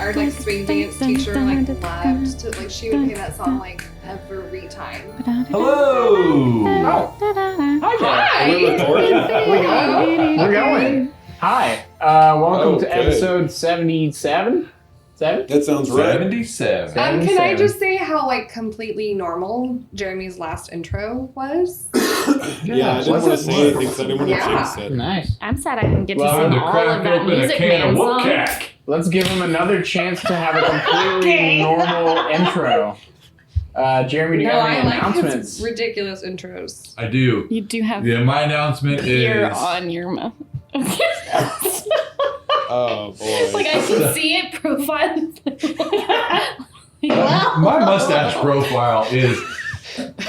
our like swing dance teacher like loved to like she would play that song like every time. Hello! Oh. Hi! We're recording? We're going. Hi. Welcome to episode 77. That sounds right. 77. Can I just say how like completely normal Jeremy's last intro was? Yeah, I didn't want to say anything because I didn't want to jinx it. Nice. I'm sad I didn't get to Well, sing all of that Music Man song. Let's give him another chance to have a completely normal intro. Jeremy, do you have any announcements? His ridiculous intros. I do. You do have Yeah, my announcement beer is... on your mouth. Oh, boy. Like I can see it profile. Wow. My mustache profile is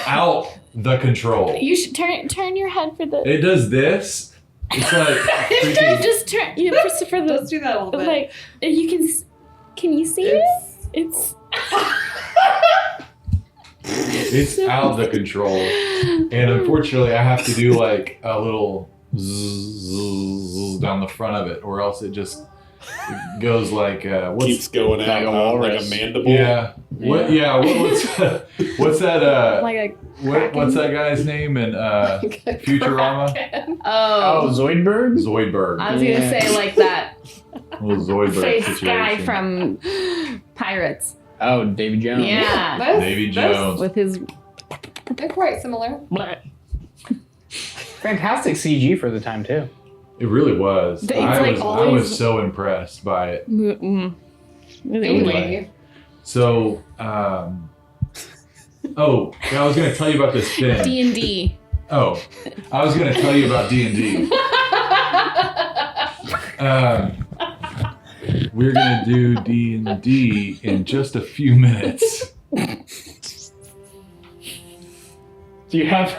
out the control. You should turn your head for the. It does this. It's like freaking... Just turn. You know, for the. Let's do that a little bit. Like you can you see it? It's. It's out the control. And unfortunately, I have to do like a little zzz down the front of it, or else it just goes like keeps going like out a like a mandible. Yeah. What? Yeah. What's that? Like a. What's that guy's name in Futurama? Oh, Zoidberg? Zoidberg. I was gonna say like that Little Zoidberg face situation. guy from Pirates. Oh, Davy Jones. Yeah. Davy Jones. With his. They're quite similar. Fantastic CG for the time, too. It really was. It's I like was always- so impressed by it. Anyway. So, I was going to tell you about this thing. D&D. Oh, I was going to tell you about D&D. We're going to do D&D in just a few minutes. Do you have...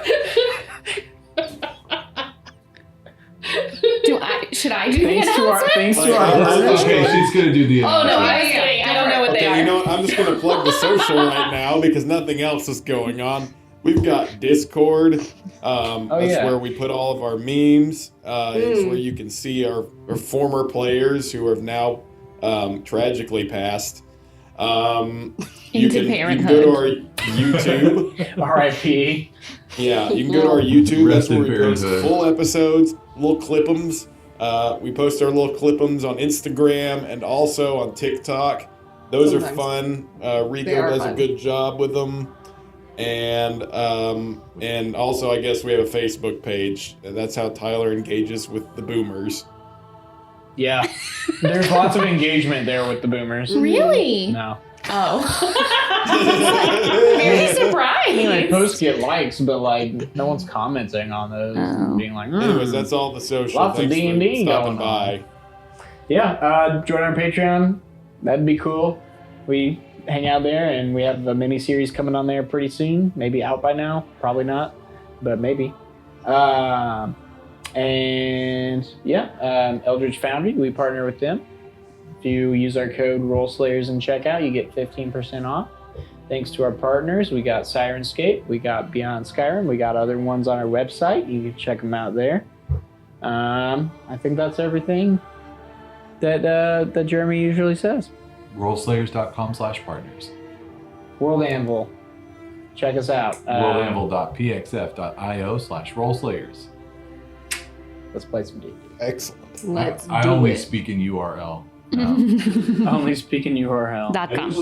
Should I do the announcement? Thanks to our Like, Okay, she's going to do the Oh no, announcement. I was kidding. I don't know what they Okay, are. you know what? I'm just going to plug the social right now because nothing else is going on. We've got Discord. That's where we put all of our memes. It's where you can see our former players who have now tragically passed. You can go to our YouTube. R.I.P. Yeah, you can go to our YouTube. Rest That's where in we post parenthood. full episodes, little clip-ems. We post our little clip-ems on Instagram and also on TikTok. Those are fun. Rico does a good job with them. And also, I guess we have a Facebook page. And that's how Tyler engages with the boomers. Yeah. There's lots of engagement there with the boomers. Really? No. Oh. Very surprised. I mean, like, posts get likes, but, like, no one's commenting on those and being like, Anyways, that's all the social. Lots of Thanks for D&D stopping going by. Yeah, join our Patreon. That'd be cool. We hang out there, and we have a mini-series coming on there pretty soon. Maybe out by now. Probably not, but maybe. Eldritch Foundry, we partner with them. If you use our code ROLLSLAYERS in checkout, you get 15% off. Thanks to our partners, we got Sirenscape, we got Beyond Skyrim, we got other ones on our website. You can check them out there. I think that's everything that Jeremy usually says. Rollslayers.com/partners. World Anvil. Check us out. worldanvil.pxf.io/rollslayers. Let's play some D&D. Excellent. Let's I do only it. speak in URL. Only speaking URL. .com.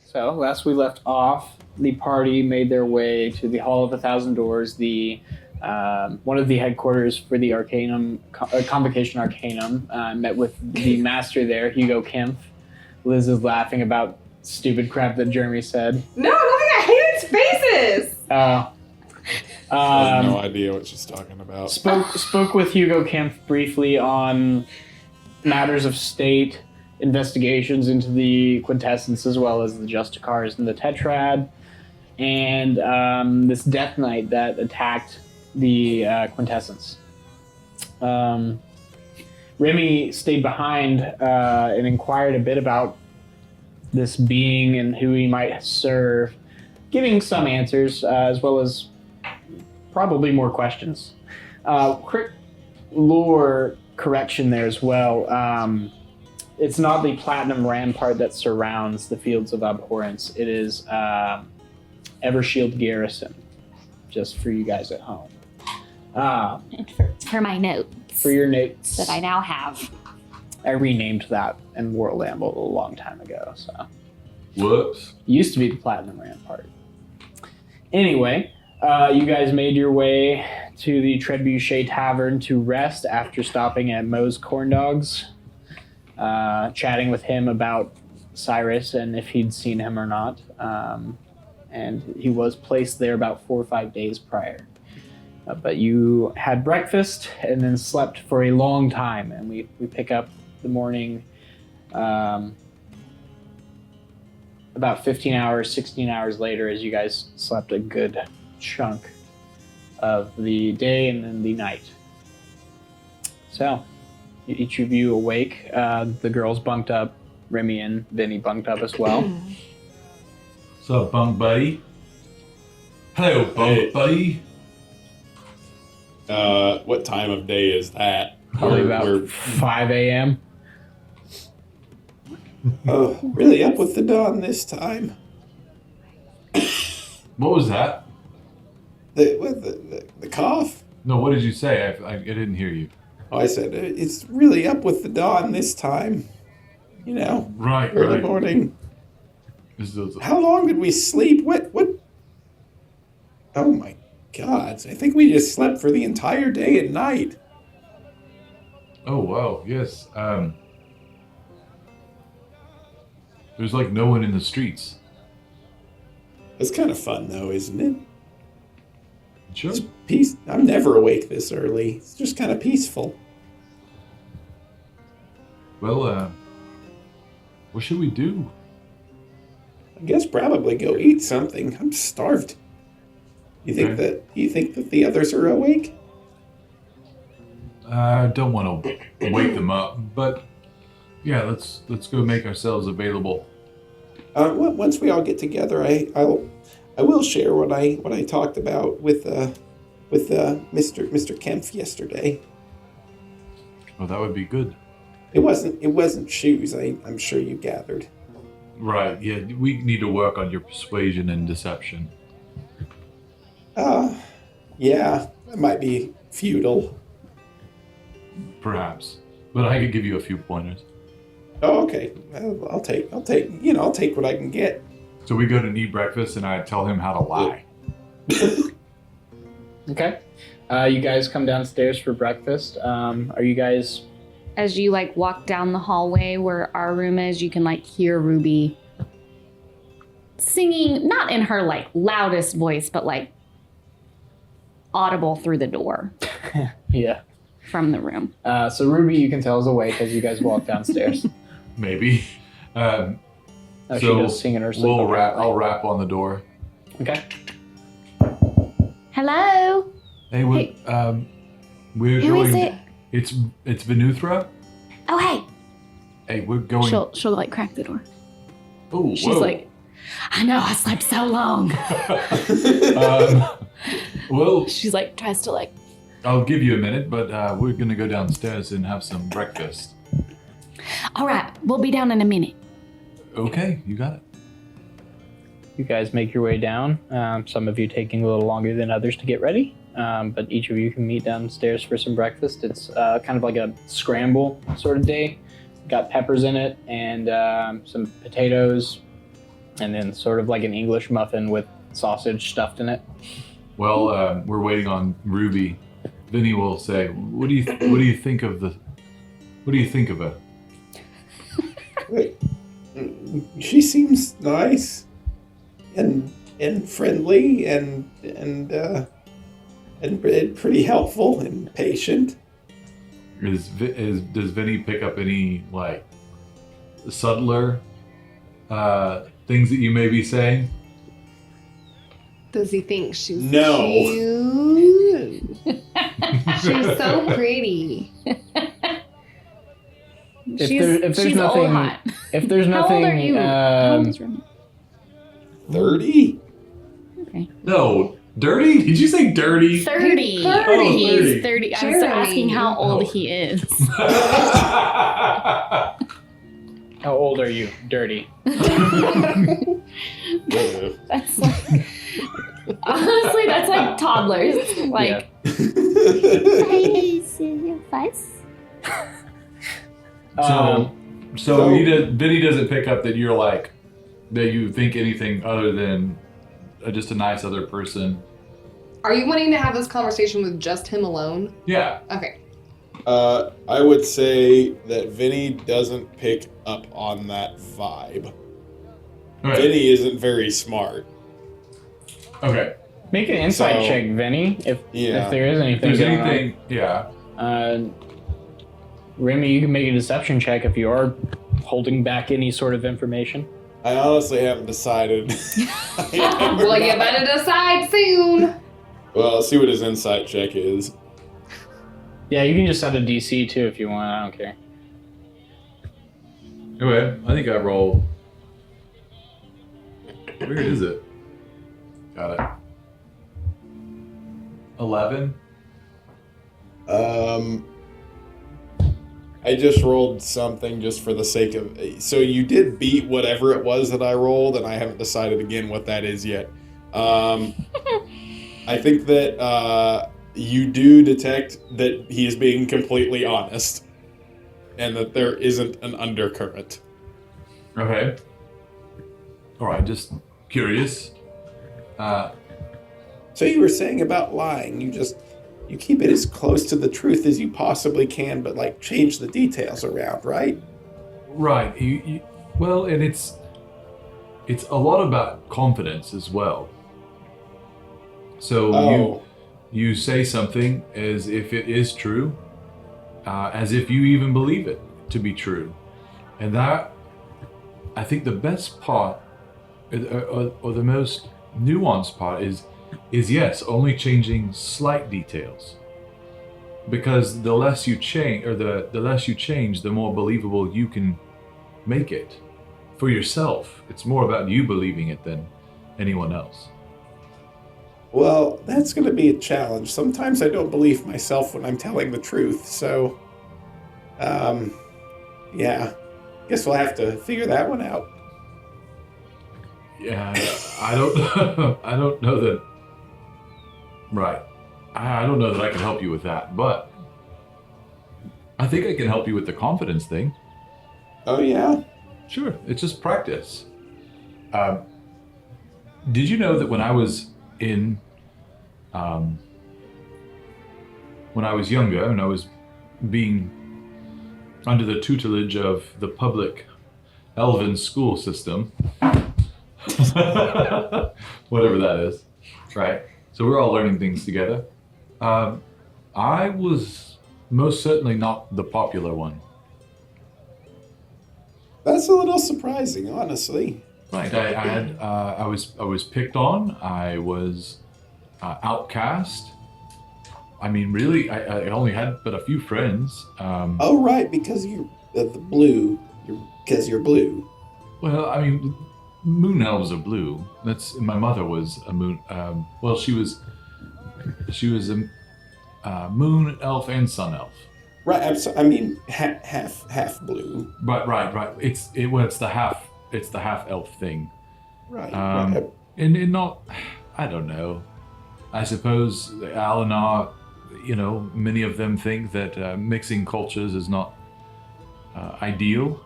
So, last we left off, the party made their way to the Hall of a Thousand Doors, the one of the headquarters for the Arcanum, Convocation Arcanum. Met with the master there, Hugo Kempf. Liz is laughing about stupid crap that Jeremy said. No, nothing. I hate its faces. I have no idea what she's talking about. Spoke with Hugo Kempf briefly on matters of state, investigations into the Quintessence as well as the Justicars and the Tetrad. and this death knight that attacked the Quintessence. Remy stayed behind and inquired a bit about this being and who he might serve, giving some answers as well as probably more questions. Quick lore correction there as well. It's not the platinum rampart that surrounds the Fields of Abhorrence. It is Evershield Garrison, just for you guys at home. And for my notes. For your notes. That I now have. I renamed that in World Amble a long time ago, so. Whoops. Used to be the Platinum Rampart. Anyway, you guys made your way to the Trebuchet Tavern to rest after stopping at Moe's Corn Dogs, chatting with him about Cyrus and if he'd seen him or not. And he was placed there about 4 or 5 days prior. But you had breakfast and then slept for a long time, and we pick up the morning about 15 hours, 16 hours later as you guys slept a good chunk of the day and then the night. So, each of you awake. The girls bunked up. Remy and Vinny bunked up as well. What's up, bunk buddy? Hello, bunk buddy. What time of day is that? Probably about 5 a.m. Oh, really up with the dawn this time. What was that? The cough? No, what did you say? I didn't hear you. Oh, I said it's really up with the dawn this time. You know, Right, early right. morning. This How long did we sleep? What? Oh my God! I think we just slept for the entire day and night. Oh, wow, yes. There's like no one in the streets. It's kind of fun though, isn't it? Sure. It's peace. I'm never awake this early. It's just kind of peaceful. Well, what should we do? I guess probably go eat something. I'm starved. You think Okay. that the others are awake? I don't want to wake them up, but yeah, let's go make ourselves available. Once we all get together, I will share what I talked about with Mr. Kempf yesterday. Oh, that would be good. It wasn't shoes. I'm sure you gathered. Right. Yeah, we need to work on your persuasion and deception. Yeah, that might be futile. Perhaps, but I could give you a few pointers. Oh, okay. I'll take what I can get. So we go to eat breakfast, and I tell him how to lie. Okay. You guys come downstairs for breakfast. Are you guys... As you like walk down the hallway where our room is, you can like hear Ruby singing, not in her like loudest voice, but like audible through the door Yeah. from the room. So Ruby, you can tell, is awake as you guys walk downstairs. Maybe. Oh, she So does sing in her sleep. I'll rap on the door. Okay. Hello? Hey, Hey. we're Who going. is it? It's Venuthra. Oh, hey. Hey, we're going. She'll like crack the door. Oh, She's like, I know, I slept so long. well, She's like, tries to like, I'll give you a minute, but we're gonna go downstairs and have some breakfast. all right, we'll be down in a minute. Okay, you got it. You guys make your way down. Some of you taking a little longer than others to get ready. But each of you can meet downstairs for some breakfast. It's kind of like a scramble sort of day. Got peppers in it and some potatoes, and then sort of like an English muffin with sausage stuffed in it. Well, we're waiting on Ruby. Vinny will say, "What do you think of the? What do you think of her?" She seems nice and friendly and pretty helpful and patient. Does Vinny pick up any like subtler things that you may be saying? Does he think she's No. cute? She's so pretty. If there's she's nothing, old hot. if there's How nothing, old are you? How old is Remy? 30? Okay. No, dirty? Did you say dirty? 30. He's 30. Oh, He's 30. I was Jeremy. asking how old Oh. he is. how old are you? Dirty. That's like, honestly, that's like toddlers. Like, hey, your face. So Vinny doesn't pick up that you're like, that you think anything other than just a nice other person. Are you wanting to have this conversation with just him alone? Yeah. Okay. I would say that Vinny doesn't pick up on that vibe. Okay. Vinny isn't very smart. Okay. Make an insight So- check, Vinny, if there is anything. If there's going on. anything, yeah. Remy, you can make a deception check if you are holding back any sort of information. I honestly haven't decided. Well, you better decide soon. Well, let's see what his insight check is. Yeah, you can just set a DC too if you want. I don't care. Okay, I think I roll. Where is it? Got it. 11. I just rolled something just for the sake of. So you did beat whatever it was that I rolled, and I haven't decided again what that is yet. I think that you do detect that he is being completely honest, and that there isn't an undercurrent. Okay. All right, just curious. So you were saying about lying, you keep it as close to the truth as you possibly can, but like change the details around, right? Right. Well, and it's a lot about confidence as well. So you say something as if it is true, as if you even believe it to be true, and that, I think, the best part, or the most nuanced part is yes, only changing slight details. Because the less you change, or the less you change, the more believable you can make it for yourself. It's more about you believing it than anyone else. Well, that's going to be a challenge. Sometimes I don't believe myself when I'm telling the truth, so, yeah. Guess we'll have to figure that one out. Yeah, I don't know that. Right. I don't know that I can help you with that, but I think I can help you with the confidence thing. Oh, yeah? Sure, it's just practice. Did you know that when I was younger and I was being under the tutelage of the public Elven school system, whatever that is, right? So we're all learning things together. I was most certainly not the popular one. That's a little surprising, honestly. Right. I was picked on. I was outcast. I mean, really, I only had but a few friends. Oh, right, because you're the blue. Because you're blue. Well, I mean, moon elves are blue. My mother was a moon. Well, she was a moon elf and sun elf. Right. I mean, half blue. But right. It's the half elf thing. Right. Right. And not, I don't know. I suppose Alinar, many of them think that mixing cultures is not ideal.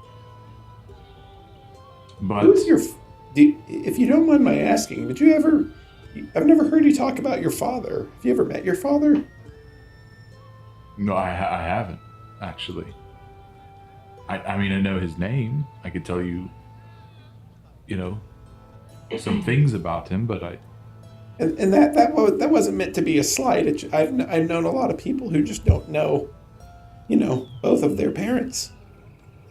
But Who's your? If you don't mind my asking, did you ever? I've never heard you talk about your father. Have you ever met your father? No, I haven't actually. I mean, I know his name. I could tell you, some things about him, but I. And that wasn't meant to be a slight. I've known a lot of people who just don't know, both of their parents,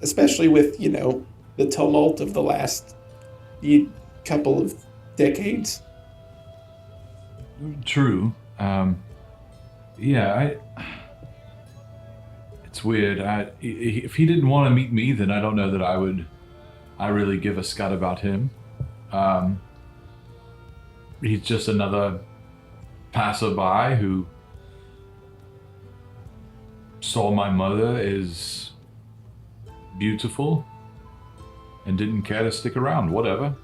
especially with the tumult of the last couple of decades. True. Yeah, it's weird. If he didn't want to meet me, then I don't know that I really give a scut about him. He's just another passerby who saw my mother is beautiful and didn't care to stick around. Whatever.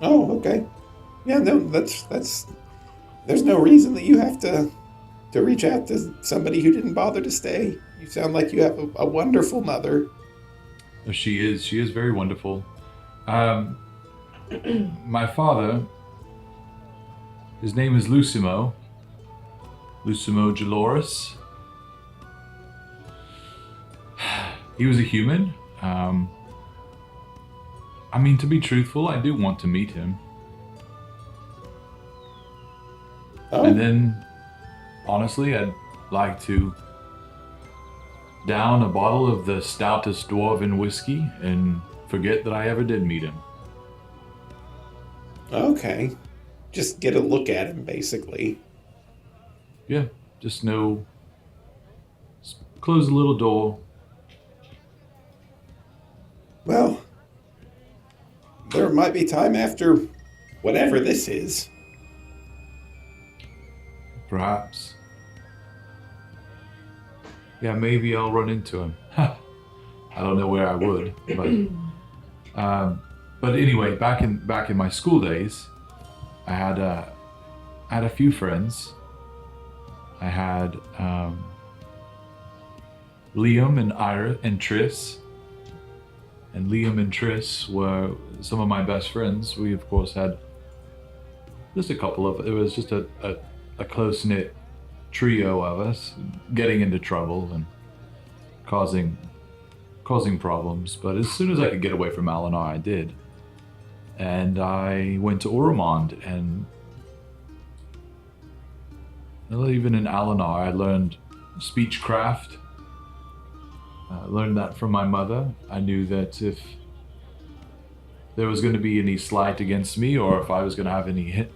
Oh, okay. Yeah, no, that's. There's no reason that you have to reach out to somebody who didn't bother to stay. You sound like you have a wonderful mother. She is very wonderful. My father, his name is Lucimo Jaloris. He was a human. I mean, to be truthful, I do want to meet him. Oh. And then, honestly, I'd like to down a bottle of the stoutest dwarven whiskey and forget that I ever did meet him. Okay. Just get a look at him, basically. Yeah, just know. Close the little door. Well, there might be time after whatever this is. Perhaps. Yeah, maybe I'll run into him. I don't know where I would, but anyway, back in my school days, I had a few friends. I had Liam and Ira and Triss. And Liam and Triss were some of my best friends. We, of course, had just a couple of... It was just a close-knit trio of us getting into trouble and causing problems. But as soon as I could get away from Alinar, I did. And I went to Oromond, and even in Alinar, I learned speechcraft. I learned that from my mother. I knew that if there was going to be any slight against me, or if I was going to have any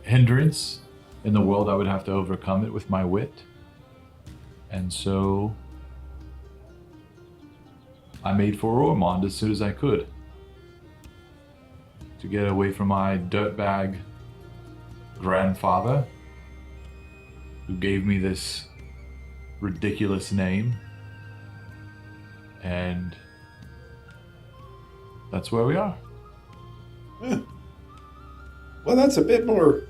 hindrance in the world, I would have to overcome it with my wit. And so I made for Ormond as soon as I could, to get away from my dirtbag grandfather, who gave me this ridiculous name. And that's where we are. Yeah. Well, that's a bit more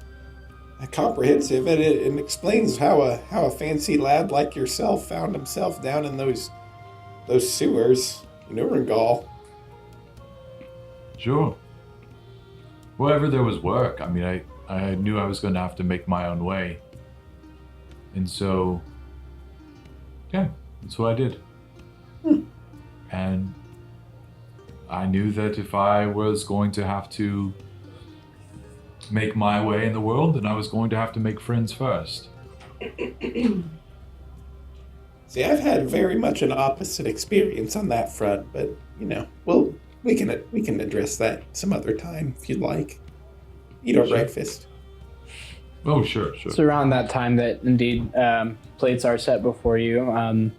comprehensive, and it explains how a fancy lad like yourself found himself down in those sewers in Urengal. Sure. Wherever there was work, I mean, I knew I was going to have to make my own way. And so, yeah, that's what I did. And I knew that if I was going to have to make my way in the world, then I was going to have to make friends first. See, I've had very much an opposite experience on that front, but we can address that some other time if you'd like. Eat our breakfast. Oh, sure. It's around that time that indeed plates are set before you.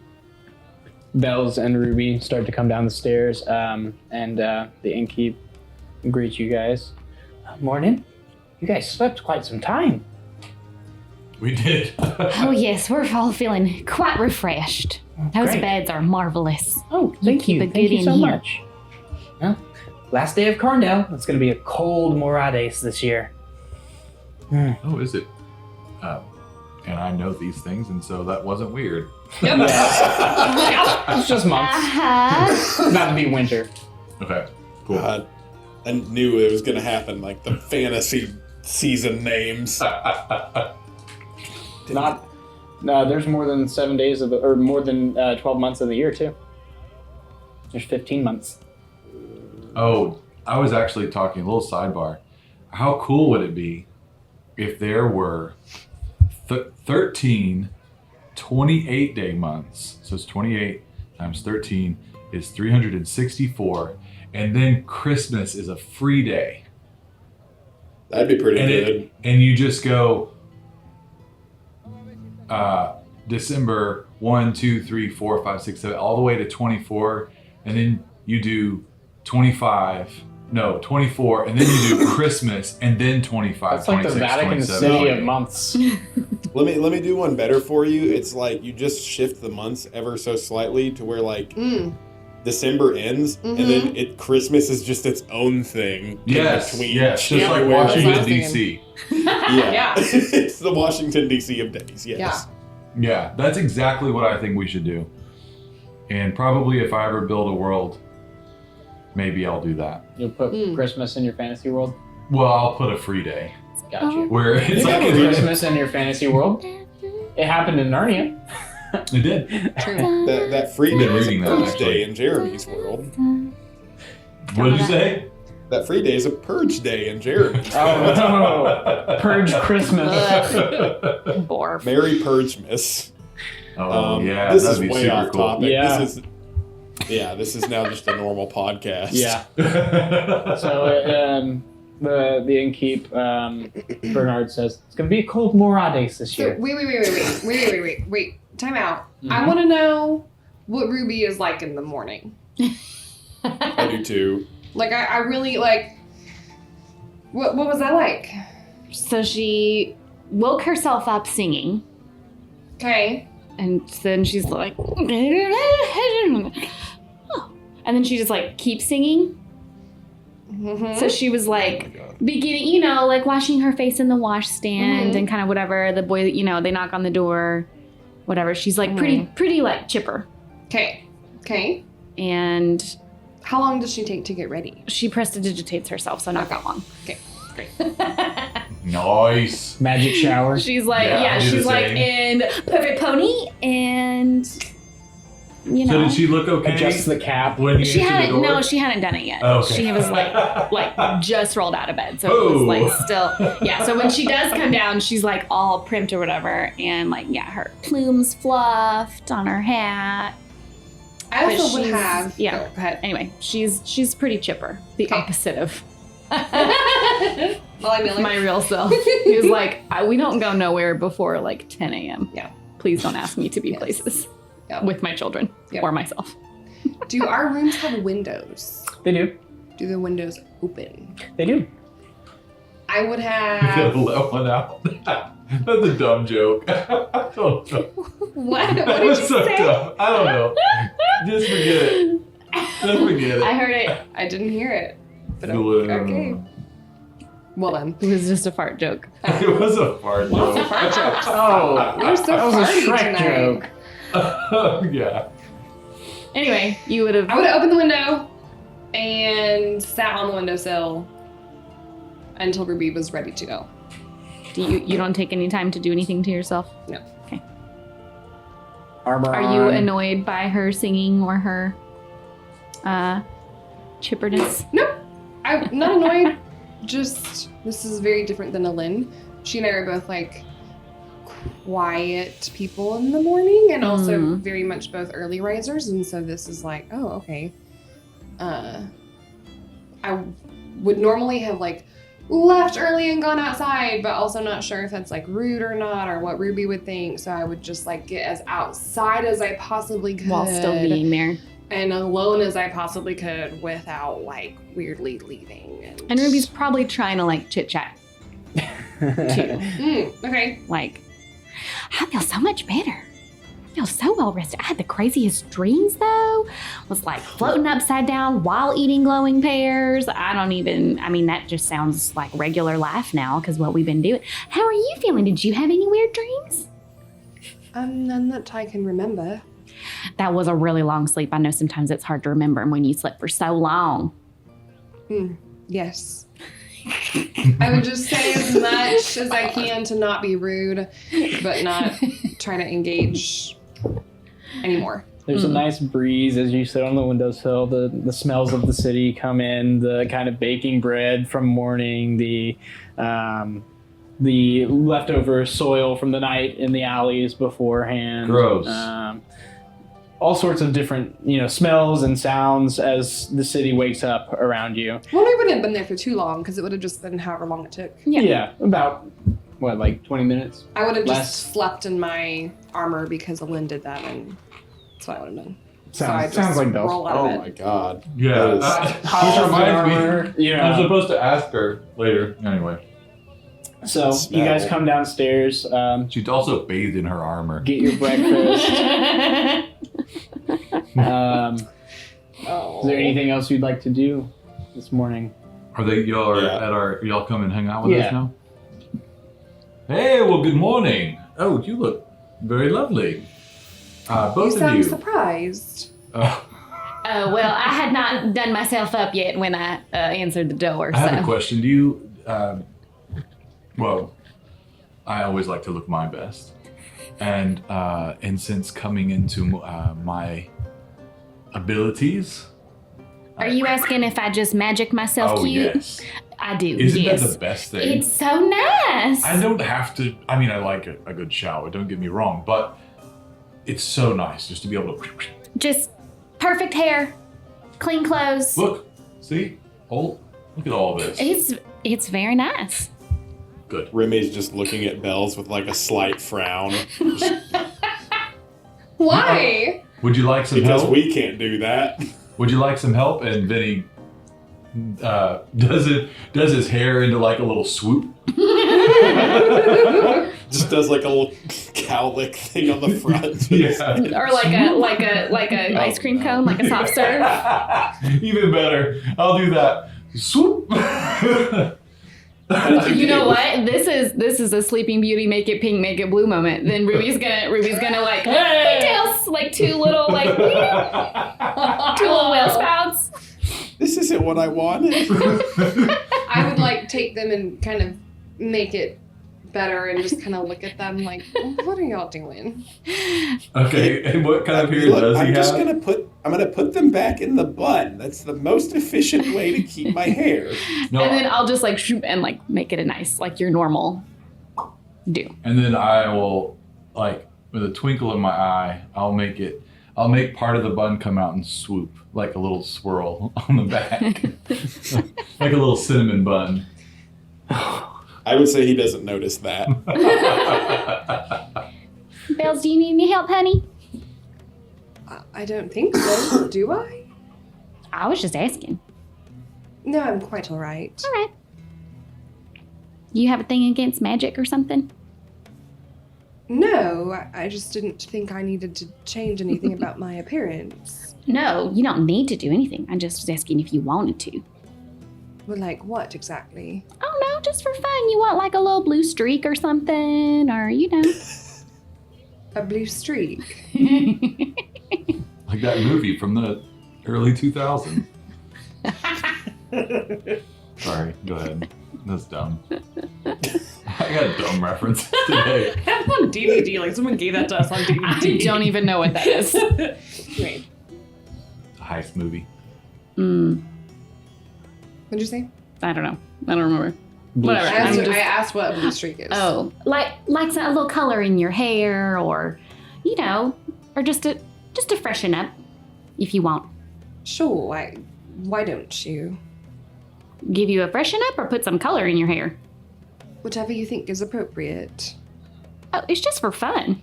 Bells and Ruby start to come down the stairs, and the innkeep greets you guys. Morning. You guys slept quite some time. We did. Oh yes, we're all feeling quite refreshed. Those Great. beds are marvelous. Oh, thank you. Keep it Thank good you so in here. much. Well, last day of Carndale. It's going to be a cold Morades this year. Oh, is it? And I know these things, and so that wasn't weird. It's just months. Uh-huh. Not to be winter. Okay, cool. God, I knew it was going to happen, like the fantasy season names. No, there's more than 7 days or more than 12 months of the year too. There's 15 months. Oh, I was actually talking, a little sidebar. How cool would it be if there were 13 28-day months? So it's 28 times 13 is 364, and then Christmas is a free day. That'd be pretty good. And you just go December 1, 2, 3, 4, 5, 6, 7, all the way to 24, and then you do 24, and then you do Christmas, and then 25. That's like the 26, Vatican 27. City of months. Let me do one better for you. It's like you just shift the months ever so slightly to where like December ends, and then Christmas is just its own thing. Yes, between just like Washington D.C. Yeah. It's the Washington D.C. of days. Yes. Yeah, that's exactly what I think we should do. And probably if I ever build a world, maybe I'll do that. You'll put Christmas in your fantasy world? Well, I'll put a free day. Gotcha. Where it's You like got Christmas in your fantasy world? It happened in Narnia. It did. True. That free day is a reading that, purge actually. day in Jeremy's world. What did you say? That free day is a purge day in Jeremy's. Oh, Purge Christmas. Barf. Merry Purgemas. Yeah, this that'd is be way super off cool. topic. Yeah. This is now just a normal podcast. Yeah. So the innkeep, Bernard says, it's going to be a cold Morades this So year. wait. Time out. I want to know what Ruby is like in the morning. I do too. Like, I really, like, what was that like? So she woke herself up singing, Okay. and then she's like, and then she just like keeps singing. Mm-hmm. So she was like beginning, like washing her face in the wash stand and kind of whatever. The boy, they knock on the door, whatever. She's like pretty like chipper. Okay. And How long does she take to get ready? she prestidigitates herself, so not that long. Okay. Great. Nice. Magic shower. She's like, Yeah, I do she's the like same. in perfect pony, and So did she look okay? Adjust the cap. When you she answered the hadn't. door? No, she hadn't done it yet. Oh, okay. She was like just rolled out of bed, so it was Oh. like still. Yeah. So when she does come down, she's like all primped or whatever, and like her plumes fluffed on her hat. I But also would she's- have. yeah. Go ahead. Anyway, she's pretty chipper. The Okay. opposite of Well, I mean, my real self. He was like, we don't go nowhere before like 10 a.m. Yeah. Please don't ask me to be Yes. places Yeah. with my children Yep. or myself. Do our rooms have windows? They do. Do the windows open? They do. I would You have. gotta let one out. That's a dumb joke. I don't know. What? That What did was you so say? dumb. I don't know. Just forget it. Just forget it. I heard it. I didn't hear it. But Well, okay. Well then. It was just a fart joke. It was a fart Lots joke. of fart jokes. Oh, We're so that was a farty Shrek tonight. joke. Yeah. Anyway, you would have. I would have opened the window and sat on the windowsill until Ruby was ready to go. You don't take any time to do anything to yourself? No. Okay. Armor Are you on. annoyed by her singing or her chipperness? Nope. I'm not annoyed. Just, this is very different than Alin. She and I are both like quiet people in the morning and also very much both early risers. And so this is like, oh, okay. I would normally have like left early and gone outside, but also not sure if that's like rude or not or what Ruby would think. So I would just like get as outside as I possibly could. While still being there. And alone as I possibly could without like weirdly leaving. And Ruby's probably trying to like chit chat too. Okay. Like, I feel so much better. I feel so well rested. I had the craziest dreams though. Was like floating upside down while eating glowing pears. I mean, that just sounds like regular life now because what we've been doing. How are you feeling? Did you have any weird dreams? None that I can remember. That was a really long sleep. I know sometimes it's hard to remember when you slept for so long. Yes. I would just say as much as I can to not be rude, but not try to engage anymore. There's a nice breeze as you sit on the windowsill. The smells of the city come in. The kind of baking bread from morning. The leftover soil from the night in the alleys beforehand. Gross. all sorts of different, smells and sounds as the city wakes up around you. Well, we wouldn't have been there for too long because it would have just been however long it took. Yeah, about, 20 minutes? I would have Less. just slept in my armor because Alin did that, and that's what I would have done. So I just Sounds like Bells. roll out Oh of it. my god. Yeah. Hot Which reminds me, armor, I'm supposed to ask her later. Anyway, So you guys come downstairs, she'd also bathed in her armor. get your breakfast. Is there anything else you'd like to do this morning? Are they y'all Yeah. at our? Y'all come and hang out with Yeah. us now? Hey, well, good morning. Oh, you look very lovely. You Both of sound you. surprised. Oh, well, I had not done myself up yet when I answered the door. I have a So question. Do you? Well, I always like to look my best, and since coming into my abilities. are you asking if I just magic myself Oh cute? yes. I do. Isn't yes. that the best thing? It's so nice. I don't have to. I mean, I like a good shower. Don't get me wrong, but it's so nice just to be able to Just perfect hair, clean clothes. look. See, look at all this. It's very nice. Good. Remy's just looking at Bells with like a slight frown Why? Would you like some because help? we can't do that. Would you like some help? And Vinny does his hair into like a little swoop. Just does like a little cowlick thing on the front. Yeah. Or like a ice cream cone, like a soft serve. Even better. I'll do that. Swoop. You know what? This is a Sleeping Beauty make it pink, make it blue moment. Then Ruby's gonna like pigtails, like two little whale spouts. This isn't what I wanted. I would like take them and kind of make it better and just kind of look at them like, what are y'all doing? Okay, and what kind of hair Look, does he I'm just have? gonna put them back in the bun. That's the most efficient way to keep my hair. No, And then I'll just like shoot and like make it a nice, like your normal do. and then I will, like, with a twinkle in my eye, I'll make part of the bun come out and swoop, like a little swirl on the back. Like a little cinnamon bun. I would say he doesn't notice that. Bells, do you need any help, honey? I don't think so. Do I? I was just asking. No, I'm quite all right. All right. You have a thing against magic or something? No, I just didn't think I needed to change anything about my appearance. No, you don't need to do anything. I just was asking if you wanted to. Well, like what exactly? Oh no, just for fun. You want like a little blue streak or something, or you know. A blue streak. Like that movie from the early 2000s. Sorry, go ahead. That's dumb. I got dumb references today. That's on DVD. Like someone gave that to us on DVD. I don't even know what that is. Wait, Heist movie. what'd you say? I don't know. I don't remember. Blue Whatever. streak. I asked what a blue streak is. Oh, like a little color in your hair, or you know, or just to freshen up, if you want. Sure. Why don't you? Give you a freshen up, or put some color in your hair. Whatever you think is appropriate. Oh, it's just for fun.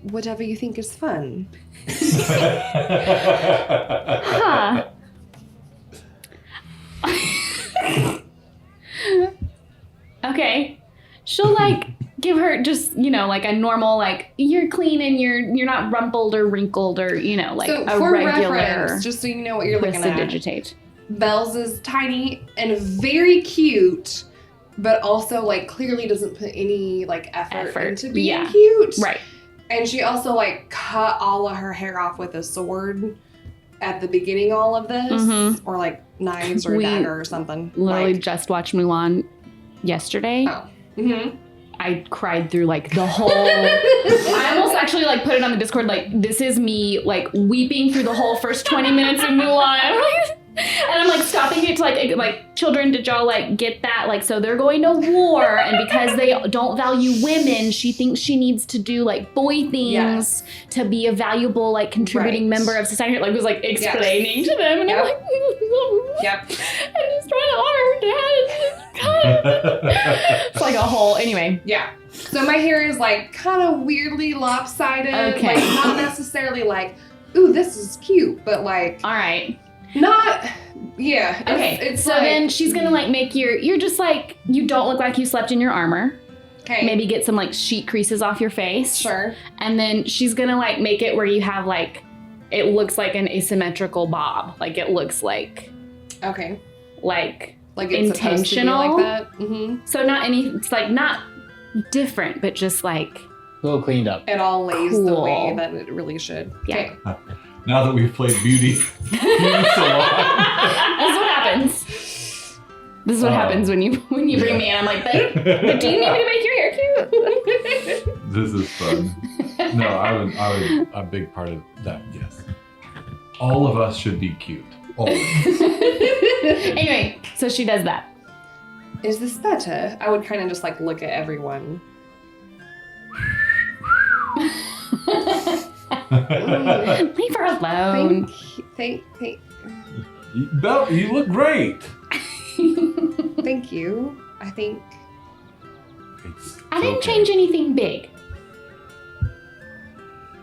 Whatever you think is fun. Huh. Okay. She'll like give her just, you know, like a normal, like you're clean and you're not rumpled or wrinkled or, you know, like So a for regular reference, just so you know what you're looking at, prestidigitate. Bells is tiny and very cute, but also like clearly doesn't put any like effort into being yeah. cute. Right. And she also like cut all of her hair off with a sword at the beginning all of this, Mhm. or like knives or a We dagger or something. Literally like, just watched Mulan yesterday. oh. Mm-hmm. I cried through like the whole. I almost actually like put it on the Discord. Like this is me like weeping through the whole first 20 minutes of Mulan. And I'm like stopping it to like children, did y'all like get that? Like, so they're going to war, and because they don't value women, she thinks she needs to do like boy things to be a valuable like contributing member of society. Like was like explaining to them, and I'm like, I'm just trying to honor her dad. It's like a whole anyway. Yeah. So my hair is like kind of weirdly lopsided. Okay. Like not necessarily like, ooh, this is cute, but like, All right. not, yeah. Okay. It's so like, then she's gonna like make you're just like, you don't look like you slept in your armor. okay. Maybe get some like sheet creases off your face. Sure. And then she's gonna like make it where you have like, it looks like an asymmetrical bob. Like it looks like Okay. like It's intentional. supposed to be like that. Mm-hmm. So it's like not different, but just like A little cleaned up. It all lays the Cool. way that it really should. Yeah. Okay. Now that we've played beauty salon. this is what happens. This is what happens when you bring me in. I'm like, but do you need me to make your hair cute? This is fun. No, I would a big part of that, yes. All of us should be cute. Always. Anyway, so she does that. Is this better? I would kind of just like look at everyone. Leave her alone. Thank Belle, you look great. Thank you. I think. I didn't change anything big.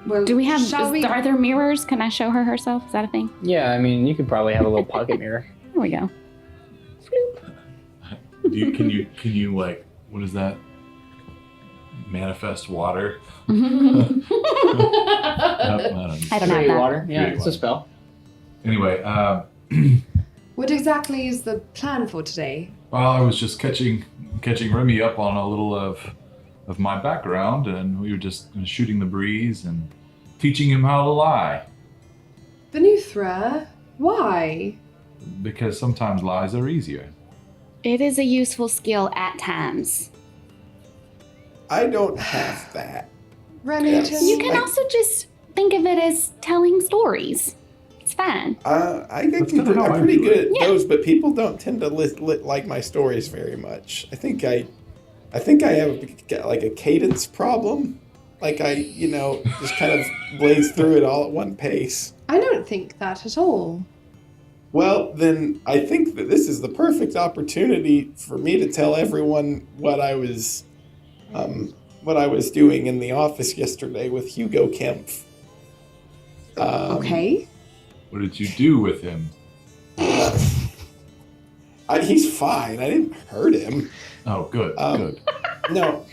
Well, Do we have, Shall we? are there mirrors? Can I show her herself? Is that a thing? Yeah, I mean, you could probably have a little pocket mirror. There we go. Can you like, what is that? Manifest water? I don't have Create that. water. Yeah, Create it's water. a spell. Anyway, What exactly is the plan for today? well, I was just catching Remy up on a little of my background, and we were just shooting the breeze and teaching him how to lie, Venuthra, why? because sometimes lies are easier. It is a useful skill at times. I don't have that. Remington. Yes. You can Like- also just think of it as telling stories. It's fine. I think That's kinda how I'm I pretty do good it. at Yeah. those, but people don't tend to like my stories very much. I think I have like a cadence problem. Like I, just kind of blaze through it all at one pace. I don't think that at all. Well, then I think that this is the perfect opportunity for me to tell everyone what I was doing in the office yesterday with Hugo Kempf. Okay. What did you do with him? He's fine. I didn't hurt him. Oh, good, good. No,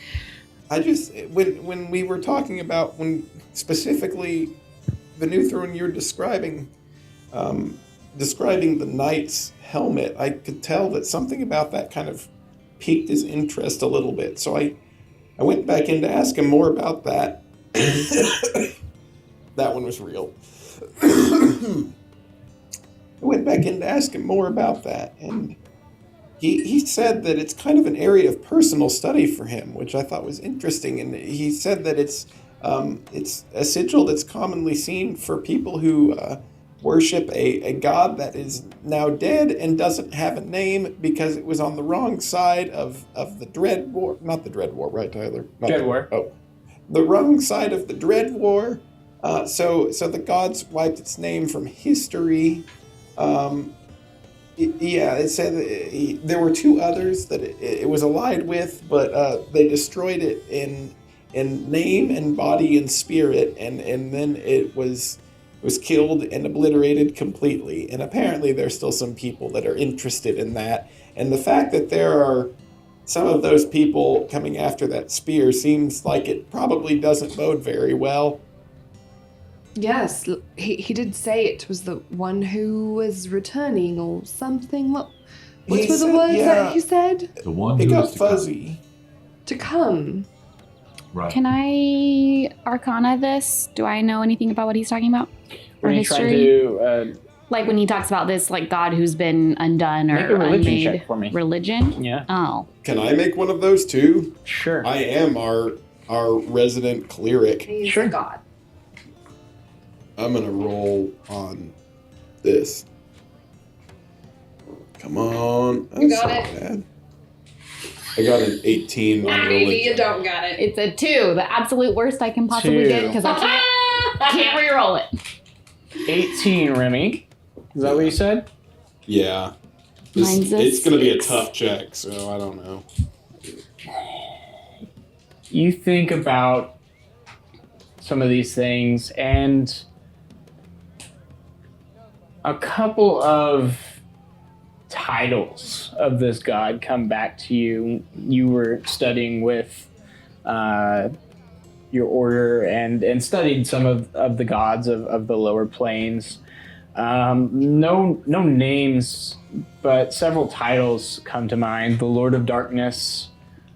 I just when we were talking about specifically Venuthra, when you were describing the knight's helmet, I could tell that something about that kind of piqued his interest a little bit. So I went back in to ask him more about that. That one was real. I went back in to ask him more about that, and he said that it's kind of an area of personal study for him, which I thought was interesting. And he said that it's a sigil that's commonly seen for people who worship a god that is now dead and doesn't have a name because it was on the wrong side of the Dread War. Not the Dread War, right, Tyler? Dread War. Oh, the wrong side of the Dread War. So the gods wiped its name from history. It said that there were two others that it was allied with, but they destroyed it in name and body and spirit, and then it was killed and obliterated completely. And apparently there's still some people that are interested in that. And the fact that there are some of those people coming after that spear seems like it probably doesn't bode very well. Yes, he did say it was the one who was returning or something. What were the said- words yeah. that he said? The one It who got is to come. fuzzy. To come. Right. Can I arcana this? Do I know anything about what he's talking about? Or When you try history? to Like when he talks about this, like God who's been undone make or a religion unmade. check for me. Religion? Yeah, Oh. Can I make one of those too? sure. I am our resident cleric. He's Sure. a god. I'm gonna roll on this. Come on. That's You got not it. bad. I got an 18 on religion. You don't got it. It's a 2, the absolute worst I can possibly 2. get because I can't re-roll it. 18, Remy. Is that what you said? Yeah. Mine's a It's going to be a 6. tough check, so I don't know. You think about some of these things, and a couple of titles of this god come back to you. You were studying with your order and studied some of the gods of the lower planes. No names, but several titles come to mind. The Lord of Darkness,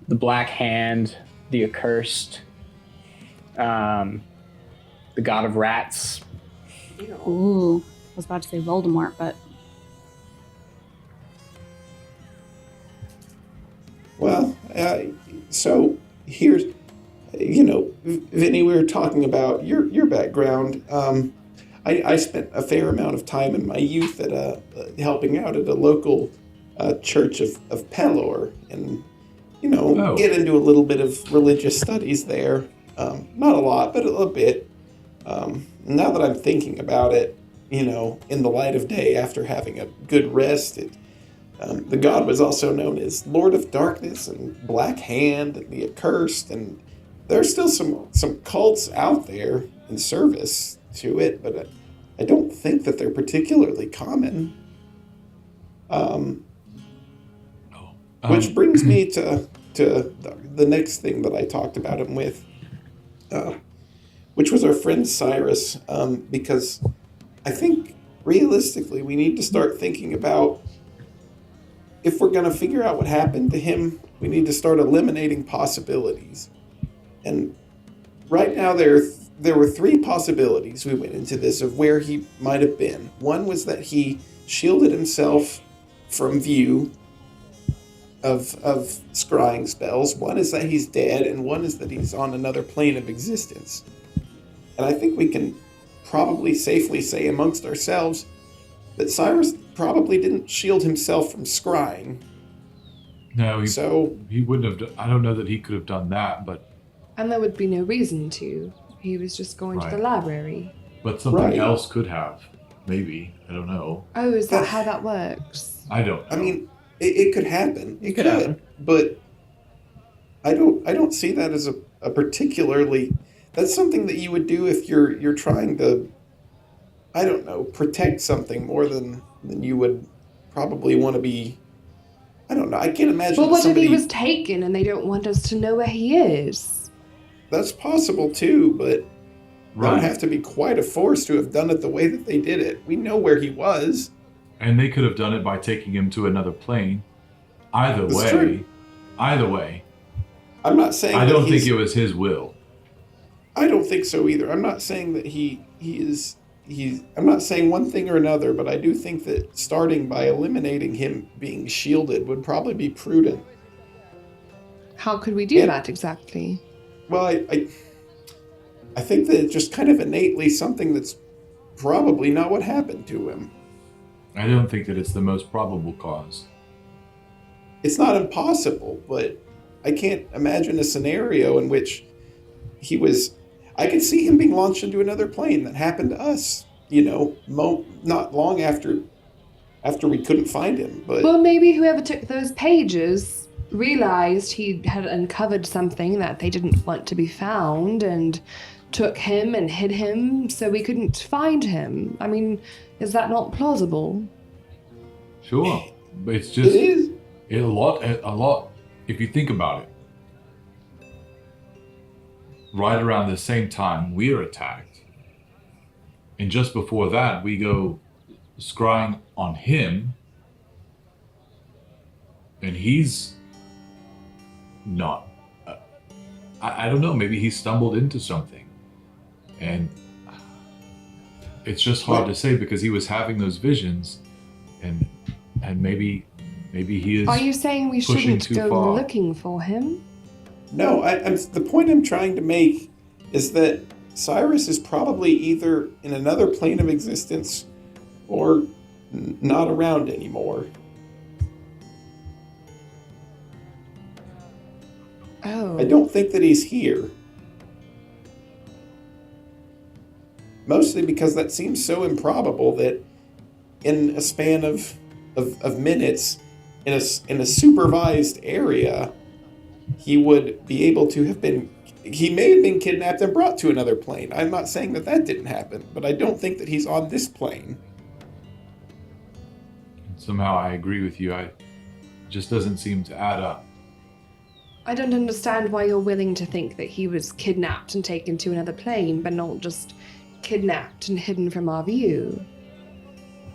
the Black Hand, the Accursed, the God of Rats. Ooh, I was about to say Voldemort, but Well, so here's, Vinny, we were talking about your background. I spent a fair amount of time in my youth at helping out at a local church of Pelor, and get into a little bit of religious studies there. Not a lot, but a little bit. Now that I'm thinking about it, in the light of day after having a good rest, the god was also known as Lord of Darkness and Black Hand and the Accursed, and there's still some cults out there in service to it, but I don't think that they're particularly common. Which brings me to the next thing that I talked about him with, which was our friend Cyrus, because I think realistically we need to start thinking about, if we're going to figure out what happened to him, we need to start eliminating possibilities. And right now there were 3 possibilities we went into this of where he might have been. One was that he shielded himself from view of scrying spells. One is that he's dead, and one is that he's on another plane of existence. And I think we can probably safely say amongst ourselves that Cyrus probably didn't shield himself from scrying. No, he wouldn't have. I don't know that he could have done that, but. And there would be no reason to. He was just going to the library. But something else could have. Maybe. I don't know. Oh, is that how that works? I don't know. I mean, it could happen. It could happen. But I don't see that as a particularly. That's something that you would do if you're trying to, I don't know, protect something more than you would probably want to be. I don't know. I can't imagine. But what if he was taken and they don't want us to know where he is? That's possible too, but Right. don't have to be quite a force to have done it the way that they did it. We know where he was. And they could have done it by taking him to another plane. Either That's way. true. Either way. I'm not saying. I don't think it was his will. I don't think so either. I'm not saying that he is. I'm not saying one thing or another, but I do think that starting by eliminating him being shielded would probably be prudent. How could we do that exactly? Well, I think that it's just kind of innately something that's probably not what happened to him. I don't think that it's the most probable cause. It's not impossible, but I can't imagine a scenario in which he was. I could see him being launched into another plane. That happened to us, not long after we couldn't find him. But Well, maybe whoever took those pages realized he had uncovered something that they didn't want to be found and took him and hid him so we couldn't find him. I mean, is that not plausible? Sure. But it's just it is. a lot, if you think about it. Right around the same time we are attacked. And just before that, we go scrying on him. And he's not. I don't know, maybe he stumbled into something. And it's just hard to say because he was having those visions. And maybe he is. Are you saying we pushing shouldn't too go far. looking for him? No, the point I'm trying to make is that Cyrus is probably either in another plane of existence or not around anymore. Oh. I don't think that he's here. Mostly because that seems so improbable that in a span of minutes, in a supervised area, he would be able to have been... He may have been kidnapped and brought to another plane. I'm not saying that didn't happen, but I don't think that he's on this plane. Somehow I agree with you. It just doesn't seem to add up. I don't understand why you're willing to think that he was kidnapped and taken to another plane, but not just kidnapped and hidden from our view.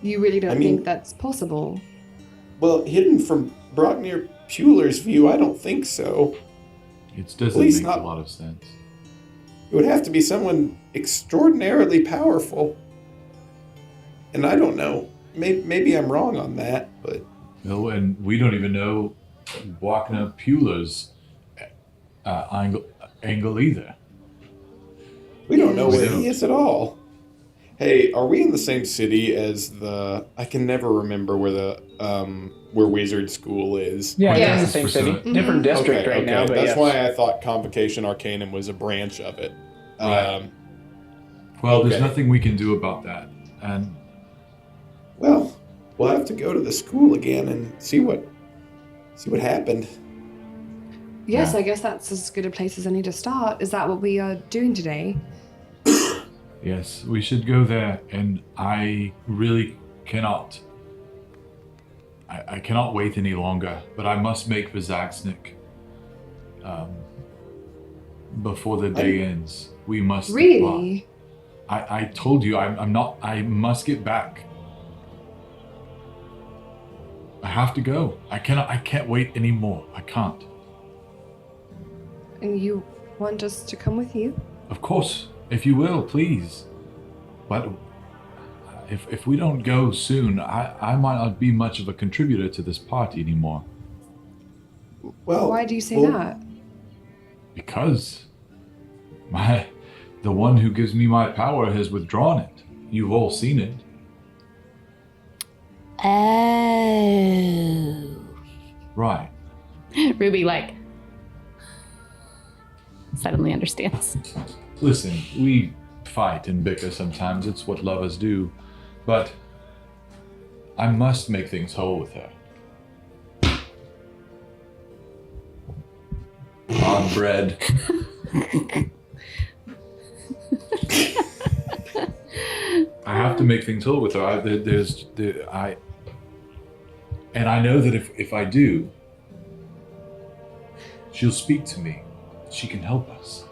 You really don't think that's possible? Well, hidden from Brocknir Pueller's view, I don't think so. It doesn't make a lot of sense. It would have to be someone extraordinarily powerful. And I don't know. Maybe I'm wrong on that, but... No, and we don't even know Brocknir Pueller's angle either. We don't know where he is at all. Hey, are we in the same city as the... I can never remember where the... where Wizard School is. Yeah, it's in the same city. Mm-hmm. Different district right now, but that's why I thought Convocation Arcanum was a branch of it. Right. Well, there's nothing we can do about that. And well, we'll have to go to the school again and see what happened. Yes, I guess that's as good a place as any to start. Is that what we are doing today? yes, we should go there, and I really cannot. I cannot wait any longer, but I must make for Zaxnik before the day ends. We must Really? I told you I'm not. I must get back. I have to go. I can't wait anymore. I can't. And you want us to come with you? Of course, if you will, please. But if we don't go soon, I might not be much of a contributor to this party anymore. Well, why do you say that? Because the one who gives me my power has withdrawn it. You've all seen it. Oh. Right. Ruby, suddenly understands. Listen, we fight and bicker sometimes. It's what lovers do. But I must make things whole with her. On bread. I have to make things whole with her. And I know that if I do, she'll speak to me. She can help us.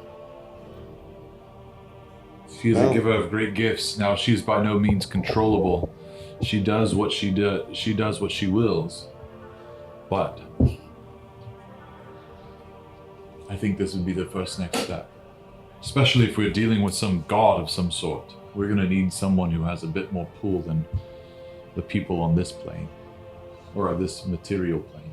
She is a giver of great gifts. Now, she is by no means controllable. She does what she does. She does what she wills. But I think this would be the first next step. Especially if we're dealing with some god of some sort. We're going to need someone who has a bit more pull than the people on this plane. Or this material plane.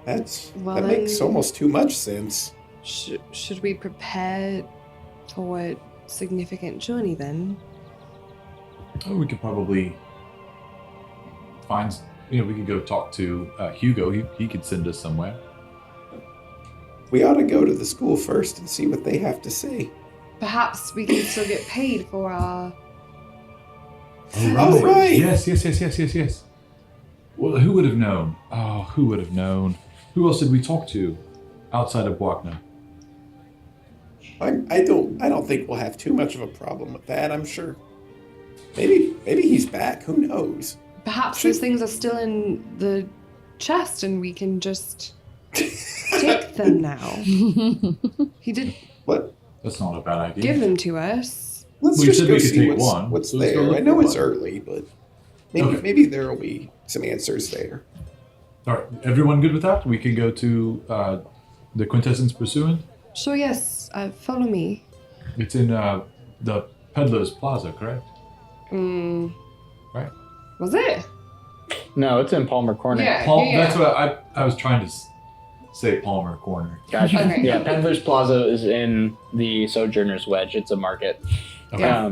That makes almost too much sense. Should we prepare for a significant journey then? Oh, we could probably find, we could go talk to Hugo. He could send us somewhere. We ought to go to the school first and see what they have to say. Perhaps we can still get paid for our... Oh, right. Yes. Well, who would have known? Oh, who would have known? Who else did we talk to outside of Wagner? I don't think we'll have too much of a problem with that. I'm sure. Maybe he's back. Who knows? Perhaps those things are still in the chest, and we can just take them now. He did. What? That's not a bad idea. Give them to us. Let's just go see what's there. I know it's early, but maybe there will be some answers there. All right, everyone good with that? We can go to the Quintessence Pursuant? Sure, yes. Follow me. It's in the Peddler's Plaza, correct? Right? Was it? No, it's in Palmer Corner. Yeah. That's what I was trying to say, Palmer Corner. Gotcha. Okay. Yeah, Peddler's Plaza is in the Sojourner's Wedge. It's a market. Okay.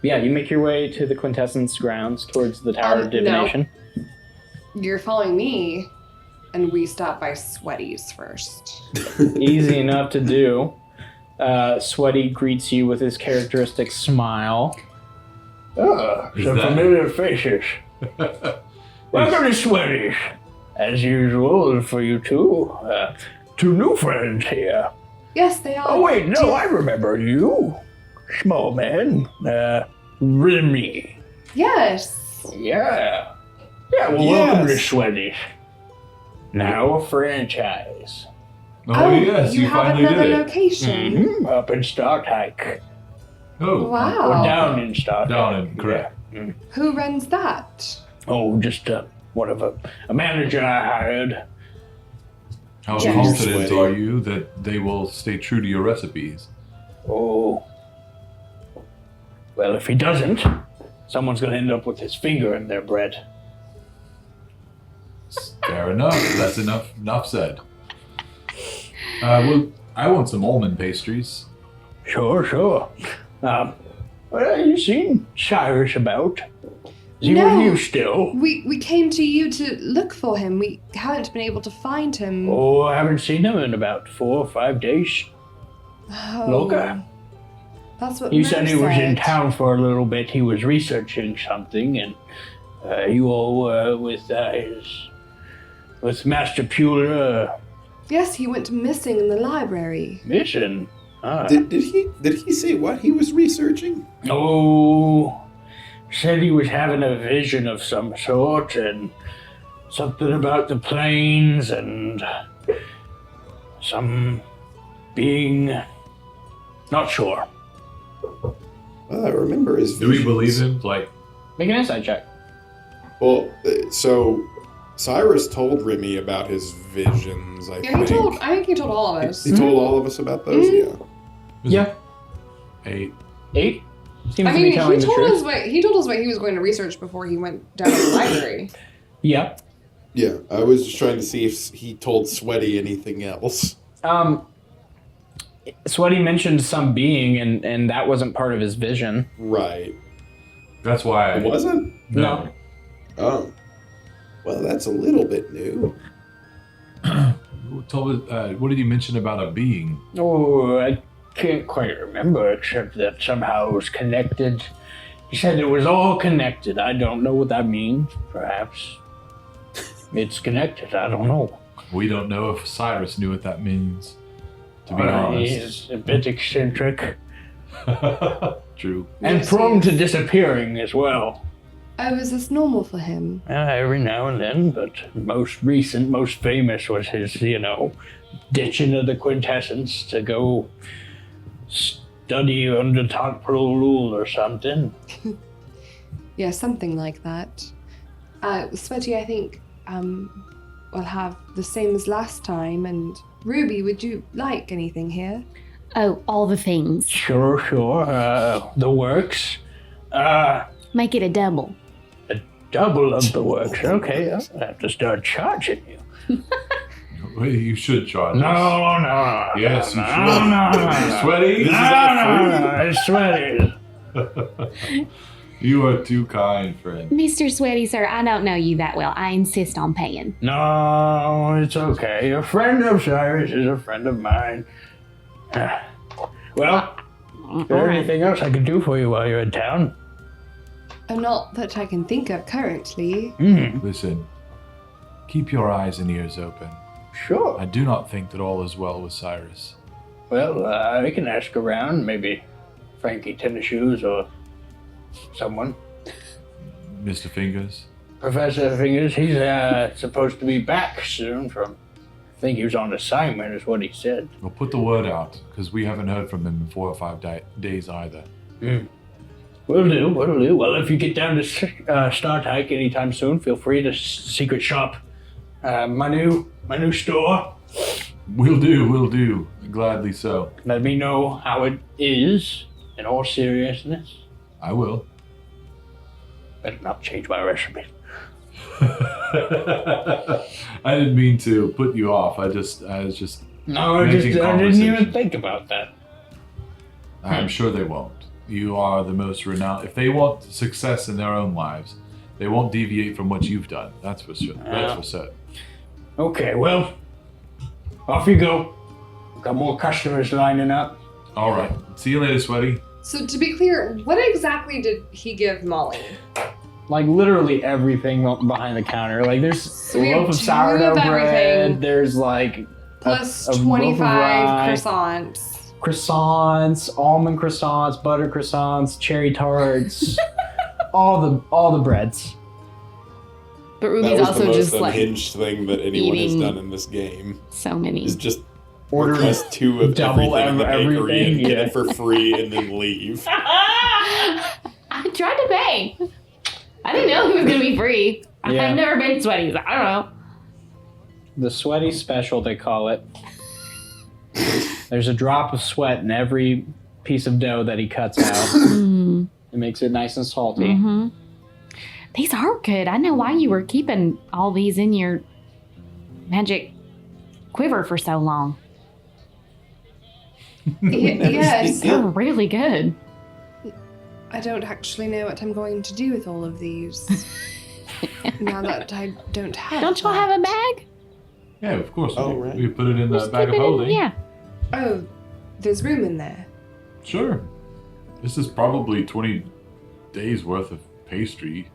You make your way to the Quintessence grounds towards the Tower of Divination. No. You're following me. and we stop by Sweaty's first. Easy enough to do. Sweaty greets you with his characteristic smile. Some familiar faces. Welcome to Sweaty's. As usual, for you two. Two new friends here. Yes, they are. Oh, wait, no, I remember you. Small man. Remy. Yes. Yeah. Yeah, well, welcome to Sweaty's. Now a franchise. Oh, yes, you have finally another did it. location. Up in Star Hike. Oh, Wow. Or down in Star Hike. Down in, correct. Yeah. Mm. Who runs that? Oh, just one of a manager I hired. How Yes. confident are you that they will stay true to your recipes? Oh. Well, if he doesn't, someone's going to end up with his finger in their bread. Fair enough. That's enough said. Well, I want some almond pastries. Sure. Well, you seen Cyrus about? Is he No. with you still? We came to you to look for him. We haven't been able to find him. Oh, I haven't seen him in about 4 or 5 days. Oh, Loca. That's what He Matt said he was in said. town for a little bit. He was researching something, and you all were with Master Pula Yes, he went missing in the library. mission. Did he say what he was researching? Oh, said he was having a vision of some sort, and something about the plains, and some being. Not sure. Well, I remember his Do we visions. believe him? Like, Make an insight check. Well, so Cyrus told Remy about his visions, I Yeah, think. I think he told all of us. He told all of us about those, Mhm. Yeah. 8. 8? Seems I to be mean, telling he the told truth. us what he was going to research before he went down to the library. Yeah. Yeah, I was just trying to see if he told Sweaty anything else. Sweaty mentioned some being, and that wasn't part of his vision. Right. That's why It wasn't? No. Oh. Well, that's a little bit new. What did you mention about a being? Oh, I can't quite remember, except that somehow it was connected. He said it was all connected. I don't know what that means. Perhaps it's connected. I don't know. We don't know if Cyrus knew what that means, to be honest. He's a bit eccentric True. and Yes, prone to yes. disappearing as well. Oh, is this normal for him? Every now and then, but most recent, most famous was his, ditching of the Quintessence to go study under temporal rule or something. Yeah, something like that. Sweaty, I think we'll have the same as last time. And Ruby, would you like anything here? Oh, all the things. Sure. The works. Make it a double. Double of the works. Okay, I'll have to start charging you. Well, you should charge No. us. Yes, you should. No. Sweaty? No, it's sweaty. You are too kind, friend. Mr. Sweaty, sir, I don't know you that well. I insist on paying. No, it's okay. A friend of Cyrus is a friend of mine. Well, is there anything else I can do for you while you're in town? Not that I can think of currently. Listen, keep your eyes and ears open. Sure. I do not think that all is well with Cyrus. Well, I can ask around, maybe Frankie Tennis Shoes or someone. Mr. Fingers? Professor Fingers, he's supposed to be back soon from, I think he was on assignment is what he said. Well, put the word out, because we haven't heard from him in 4 or 5 days either. Will do. Well, if you get down to Star Hike anytime soon, feel free to secret shop my new store. Will do. Gladly so. Let me know how it is, in all seriousness. I will. Better not change my recipe. I didn't mean to put you off. I was just No, I making didn't conversation. even think about that. I'm sure they won't. You are the most renowned. If they want success in their own lives, they won't deviate from what you've done. That's for sure. That's for certain. Okay, well, off you go. Got more customers lining up. All right. See you later, Sweaty. So to be clear, what exactly did he give Molly? Like literally everything behind the counter. Like there's So a we have loaf of 2 sourdough of bread. everything. There's like Plus a loaf of 25 rye, croissants. almond croissants, butter croissants, cherry tarts, all the breads. But That Ruby's was also the most just like unhinged thing that anyone has eating done in this game. so many. Is just Order request 2 of double everything in the bakery everything, and get yeah. it for free and then leave. I tried to pay. I didn't know it was gonna be free. Yeah. I've never been to Sweaty's. I don't know. The sweaty special, they call it. There's a drop of sweat in every piece of dough that he cuts out. It makes it nice and salty. Mm-hmm. These are good. I know why you were keeping all these in your magic quiver for so long. Yes. They're really good. I don't actually know what I'm going to do with all of these. Now that I don't have Don't y'all that. have a bag? Yeah, of course. Oh, we, right. we put it in the Just bag keep of it in- holding. Yeah. Oh, there's room in there. Sure. This is probably 20 days worth of pastry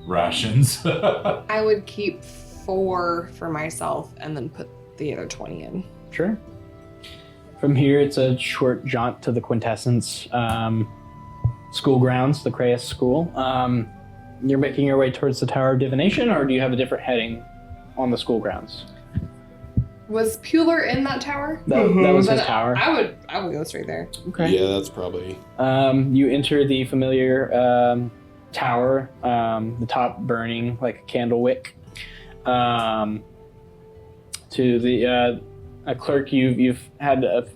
rations. I would keep 4 for myself and then put the other 20 in. Sure. From here, it's a short jaunt to the Quintessence school grounds, the Kreis School. You're making your way towards the Tower of Divination, or do you have a different heading on the school grounds? Was Pueller in that tower? That was his Then tower. I would go straight there. Okay. Yeah, that's probably. You enter the familiar tower, the top burning like a candle wick. To the a clerk you've had a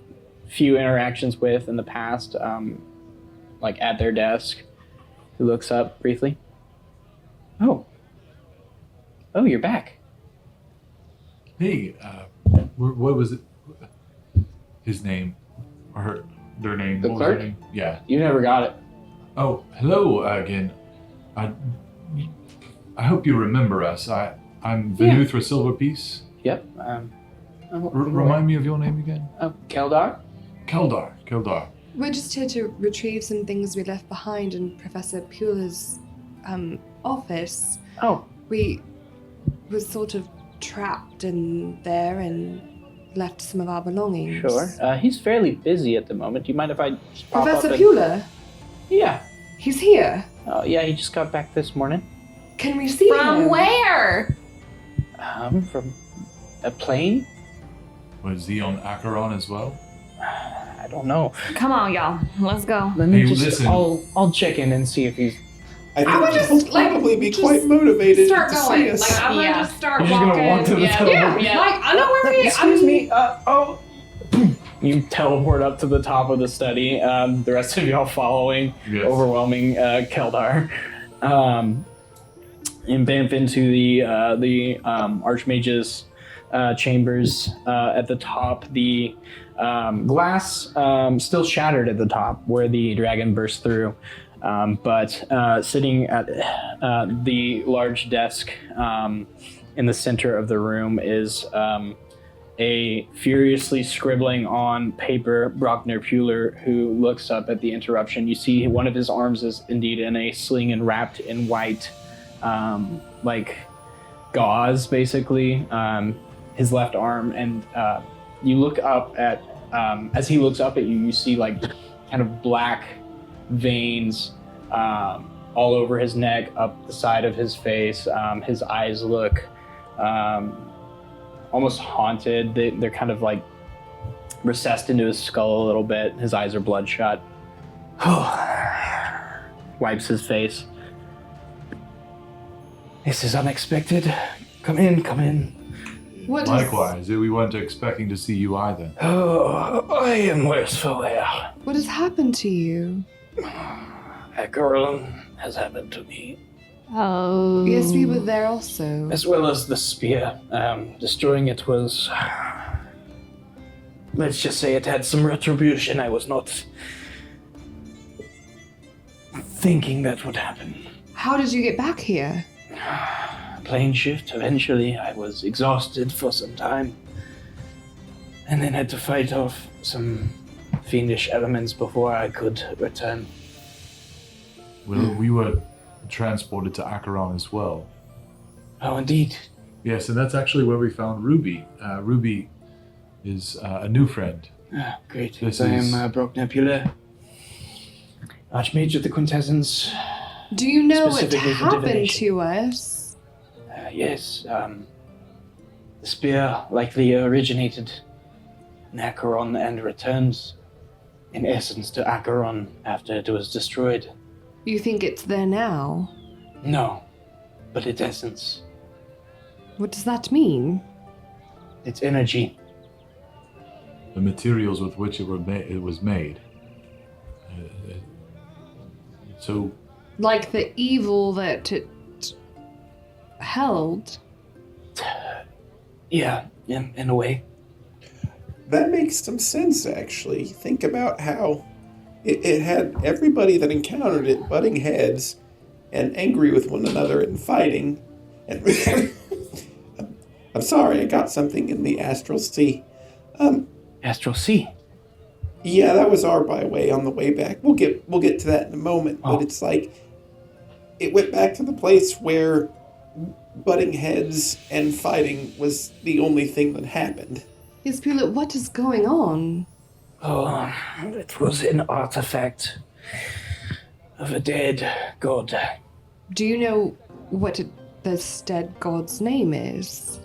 few interactions with in the past, like at their desk, who looks up briefly. Oh, you're back. Hey, what was it? His name, or their name? The What was clerk? their name? Yeah. You never got it. Oh, hello again. I hope you remember us. I'm Venuthra Silverpiece. Yep. Remind me of your name again. Keldar. Keldar. We're just here to retrieve some things we left behind in Professor Pueller's office. Oh, We were sort of trapped in there and left some of our belongings. sure. He's fairly busy at the moment. Do you mind if I just pop Professor up and- Pueller, Yeah. he's here. Oh, yeah, he just got back this morning. Can we see From him? where? From a plane? Was he on Acheron as well? I don't know. Come on, y'all. Let's go. Let me Hey, just. listen. I'll check in and see if he's. I think would just, he'll like, probably be just quite motivated Start to going. see us. Like, I'm Yeah. gonna just start You're just walking. gonna walk to the yeah. teleport. Yeah. Like, I know where he is. Excuse me. You teleport up to the top of the study. The rest of y'all following, Yes. overwhelming Keldar, and bump into the Archmage's chambers at the top. The glass still shattered at the top where the dragon burst through, but sitting at the large desk in the center of the room is a furiously scribbling on paper Brockner Pueller, who looks up at the interruption. You see one of his arms is indeed in a sling and wrapped in white, like gauze, basically, his left arm. And you look up at, as he looks up at you, you see like kind of black veins all over his neck, up the side of his face. His eyes look almost haunted. They're kind of like recessed into his skull a little bit. His eyes are bloodshot. Wipes his face. This is unexpected. Come in. What is- Likewise, we weren't expecting to see you either. Oh, I am worse for wear. What has happened to you? Acheron has happened to me, Oh. Yes, we were there also. as well as the spear. Destroying it was... Let's just say it had some retribution. I was not thinking that would happen. How did you get back here? plane shift. Eventually, I was exhausted for some time. And then had to fight off some fiendish elements before I could return. Well, we were transported to Acheron as well. Oh, indeed. Yes, and that's actually where we found Ruby. Ruby is a new friend. Ah, great. This I is- am Brock Nebula, Archmage of the Quintessence. Do you know what Specifically for happened divination. to us? Yes, the spear likely originated in Acheron and returned, in essence, to Acheron after it was destroyed. You think it's there now? No, but its essence, What does that mean? its energy. The materials with which it was made. So, Like the evil that it held? Yeah, in a way. That makes some sense, actually. Think about how it had everybody that encountered it butting heads and angry with one another and fighting. And I'm sorry, I got something in the Astral Sea. Astral Sea. Yeah, that was our byway on the way back. We'll get to that in a moment. Oh. But it's like it went back to the place where butting heads and fighting was the only thing that happened. Yes, Pula, what is going on? Oh, it was an artifact of a dead god. Do you know what this dead god's name is?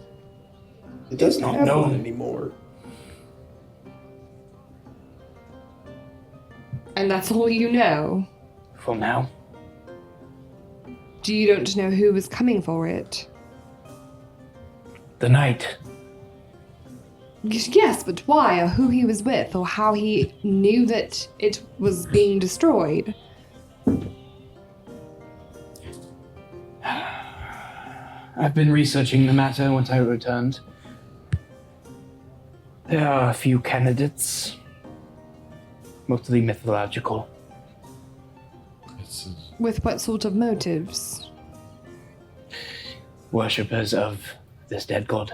It doesn't not have known. one anymore. And that's all you know? For now. Do you don't know who was coming for it? The knight. Yes, but why, or who he was with, or how he knew that it was being destroyed? I've been researching the matter once I returned. There are a few candidates, mostly mythological. it's With what sort of motives? Worshippers of this dead god.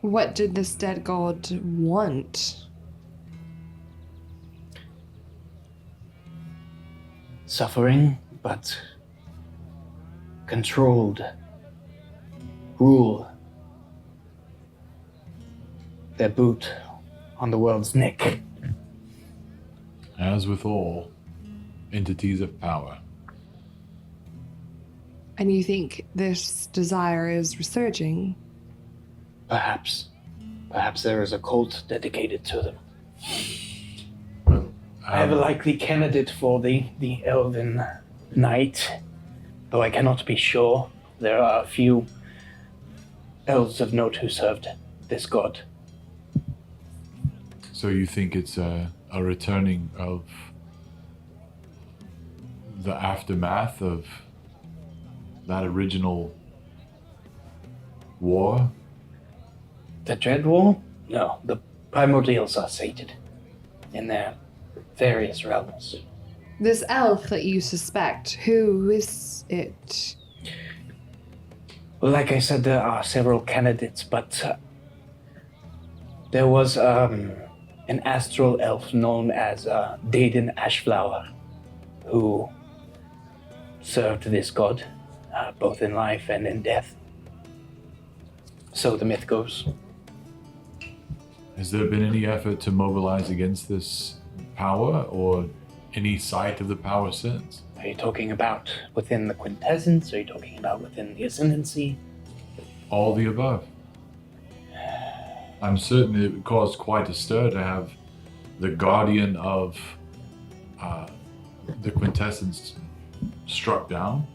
What did this dead god want? Suffering, but controlled. Rule. Their boot on the world's neck. as with all entities of power. And you think this desire is resurging? Perhaps. Perhaps there is a cult dedicated to them. Well, I have a likely candidate for the Elven Knight, though I cannot be sure. There are a few elves of note who served this god. So you think it's a returning of the aftermath of that original war? The Dread War? No, the primordials are sated in their various realms. This elf that you suspect, who is it? Well, like I said, there are several candidates, but there was an astral elf known as Daden Ashflower, who served this god, both in life and in death. So the myth goes. Has there been any effort to mobilize against this power or any sight of the power since? Are you talking about within the Quintessence? Are you talking about within the Ascendancy? All the above. I'm certain it caused quite a stir to have the guardian of the Quintessence struck down.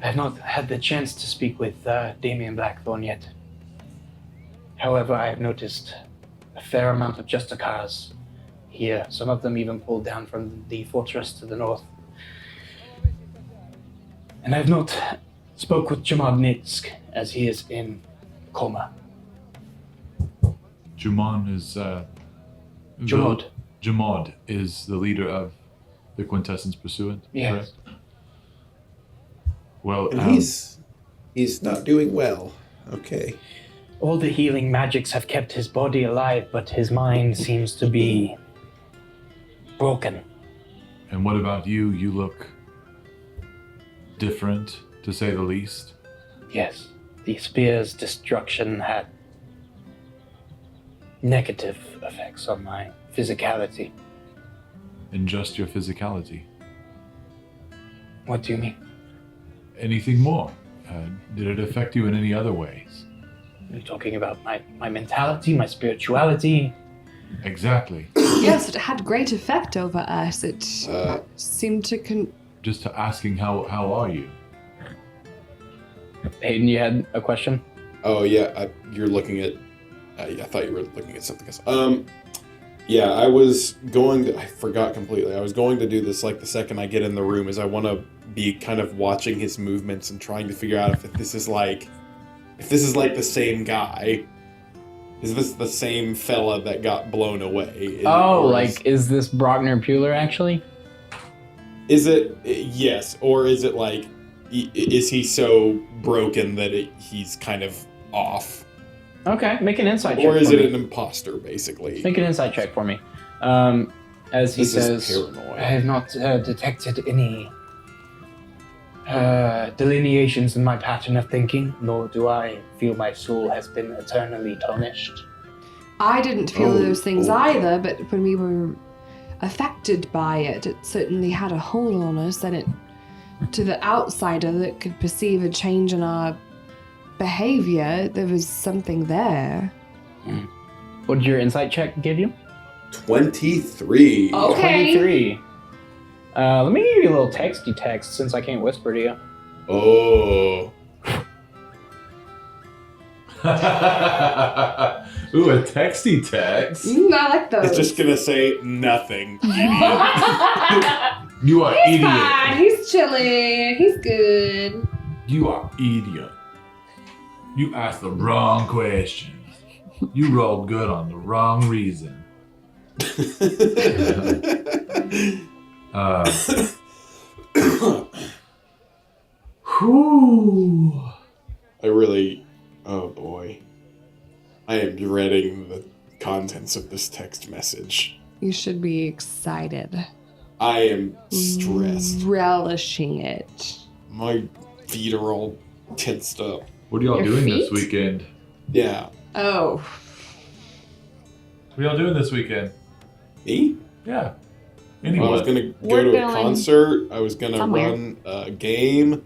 I have not had the chance to speak with Damien Blackthorn yet. However, I have noticed a fair amount of Justicars here. Some of them even pulled down from the fortress to the north. And I have not spoke with Jamad Nitsk, as he is in coma. Juman is Jamad. Jamad is the leader of the Quintessence Pursuant. Yes. correct? Well, And he's not doing well. Okay. All the healing magics have kept his body alive, but his mind seems to be broken. and what about you? You look different, to say the least. Yes, the spear's destruction had negative effects on my physicality. And just your physicality. What do you mean? Anything more? Did it affect you in any other ways? Are you talking about my mentality, my spirituality? Exactly. Yes, it had great effect over us. It seemed to Just to asking how are you? Hayden, you had a question? Oh yeah, you're looking at. I thought you were looking at something else. Yeah, I was going to. I forgot completely. I was going to do this like the second I get in the room, is I want to be kind of watching his movements and trying to figure out if this is like the same guy. Is this the same fella that got blown away? Is this Brockner Puler actually? Is it yes, or is it like? Is he so broken that he's kind of off? Okay, make an insight check. Or is for it me. an imposter, basically? Make an insight check for me. As he This says, is paranoid. I have not detected any delineations in my pattern of thinking, nor do I feel my soul has been eternally tarnished. I didn't feel Oh, those things okay. either, but when we were affected by it, it certainly had a hold on us, and it, to the outsider that could perceive a change in our behavior, there was something there. What did your insight check give you? 23. Okay. 23. Let me give you a little texty text since I can't whisper to you. Oh. Ooh, a texty text. I like those. It's just gonna say nothing. You are He's idiot. fine. He's chilling. He's good. You are idiot. You asked the wrong questions. You rolled good on the wrong reason. Whew. Oh boy. I am dreading the contents of this text message. You should be excited. I am stressed. Relishing it. My feet are all tensed up. What are y'all Your doing this feet? weekend? Yeah. Oh. What are y'all doing this weekend? Me? Yeah. I was Anyone? gonna go We're to a going concert. I was gonna somewhere. run a game.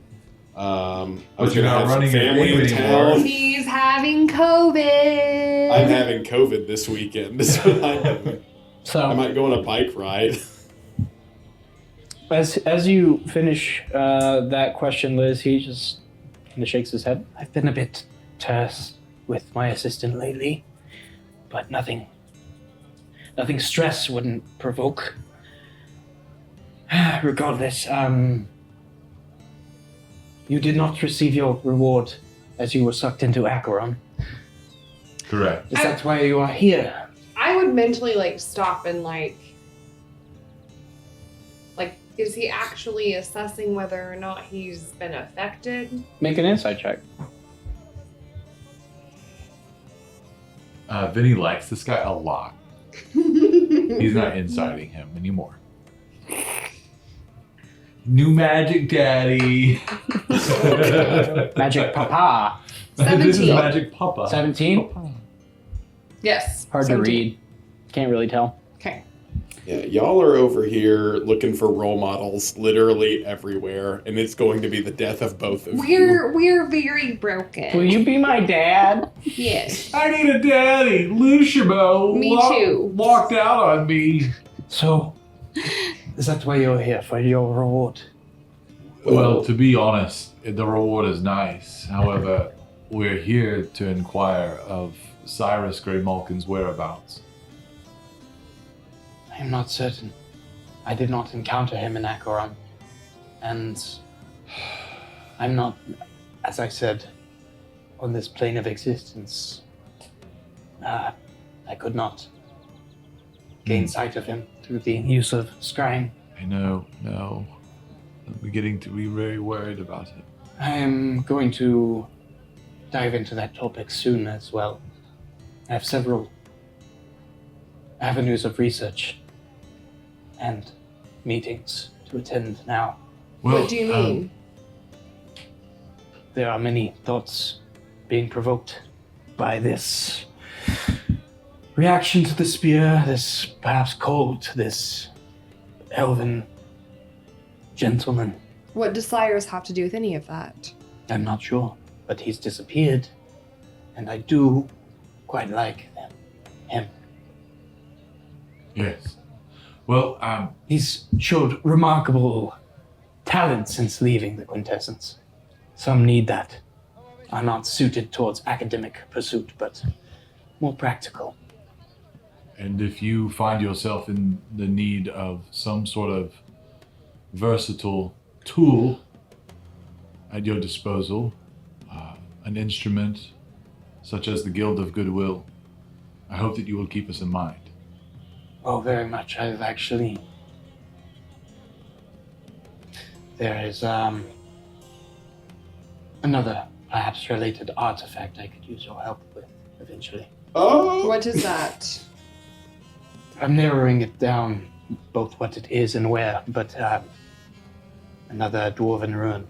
I was But you're gonna not have some running your family game in anymore. town. He's having COVID. I'm having COVID this weekend. This is what I'm doing. So I might go on a bike ride. as you finish that question, Liz, he just kind of shakes his head. I've been a bit terse with my assistant lately, but nothing stress wouldn't provoke. Regardless, you did not receive your reward as you were sucked into Acheron. Correct. Is that why you are here? I would mentally stop and is he actually assessing whether or not he's been affected? Make an insight check. Vinny likes this guy a lot. He's not inciting him anymore. New magic daddy. Magic Papa. This is 17. magic papa. 17? Yes. Hard 17. to read. Can't really tell. Okay. Yeah, y'all are over here looking for role models literally everywhere, and it's going to be the death of both of you. We're very broken. Will you be my dad? Yes. I need a daddy. Luciabo Me too. walked out on me. So, is that why you're here, for your reward? Well, to be honest, the reward is nice. However, we're here to inquire of Cyrus Grey Malkin's whereabouts. I am not certain. I did not encounter him in Acheron. And I'm not, as I said, on this plane of existence. I could not gain sight of him through the use of scrying. I know, no. I'm beginning to be very worried about it. I am going to dive into that topic soon as well. I have several avenues of research and meetings to attend now. What do you mean? There are many thoughts being provoked by this reaction to the spear, this perhaps cult, this elven gentleman. What does Cyrus have to do with any of that? I'm not sure, but he's disappeared, and I do quite like him. Yes. Well, He's showed remarkable talent since leaving the Quintessence. Some need that. Are not suited towards academic pursuit, but more practical. and if you find yourself in the need of some sort of versatile tool at your disposal, an instrument such as the Guild of Goodwill, I hope that you will keep us in mind. Oh, very much. I've actually... There is, another, perhaps related artifact I could use your help with, eventually. Oh! What is that? I'm narrowing it down, both what it is and where, but, another dwarven ruin.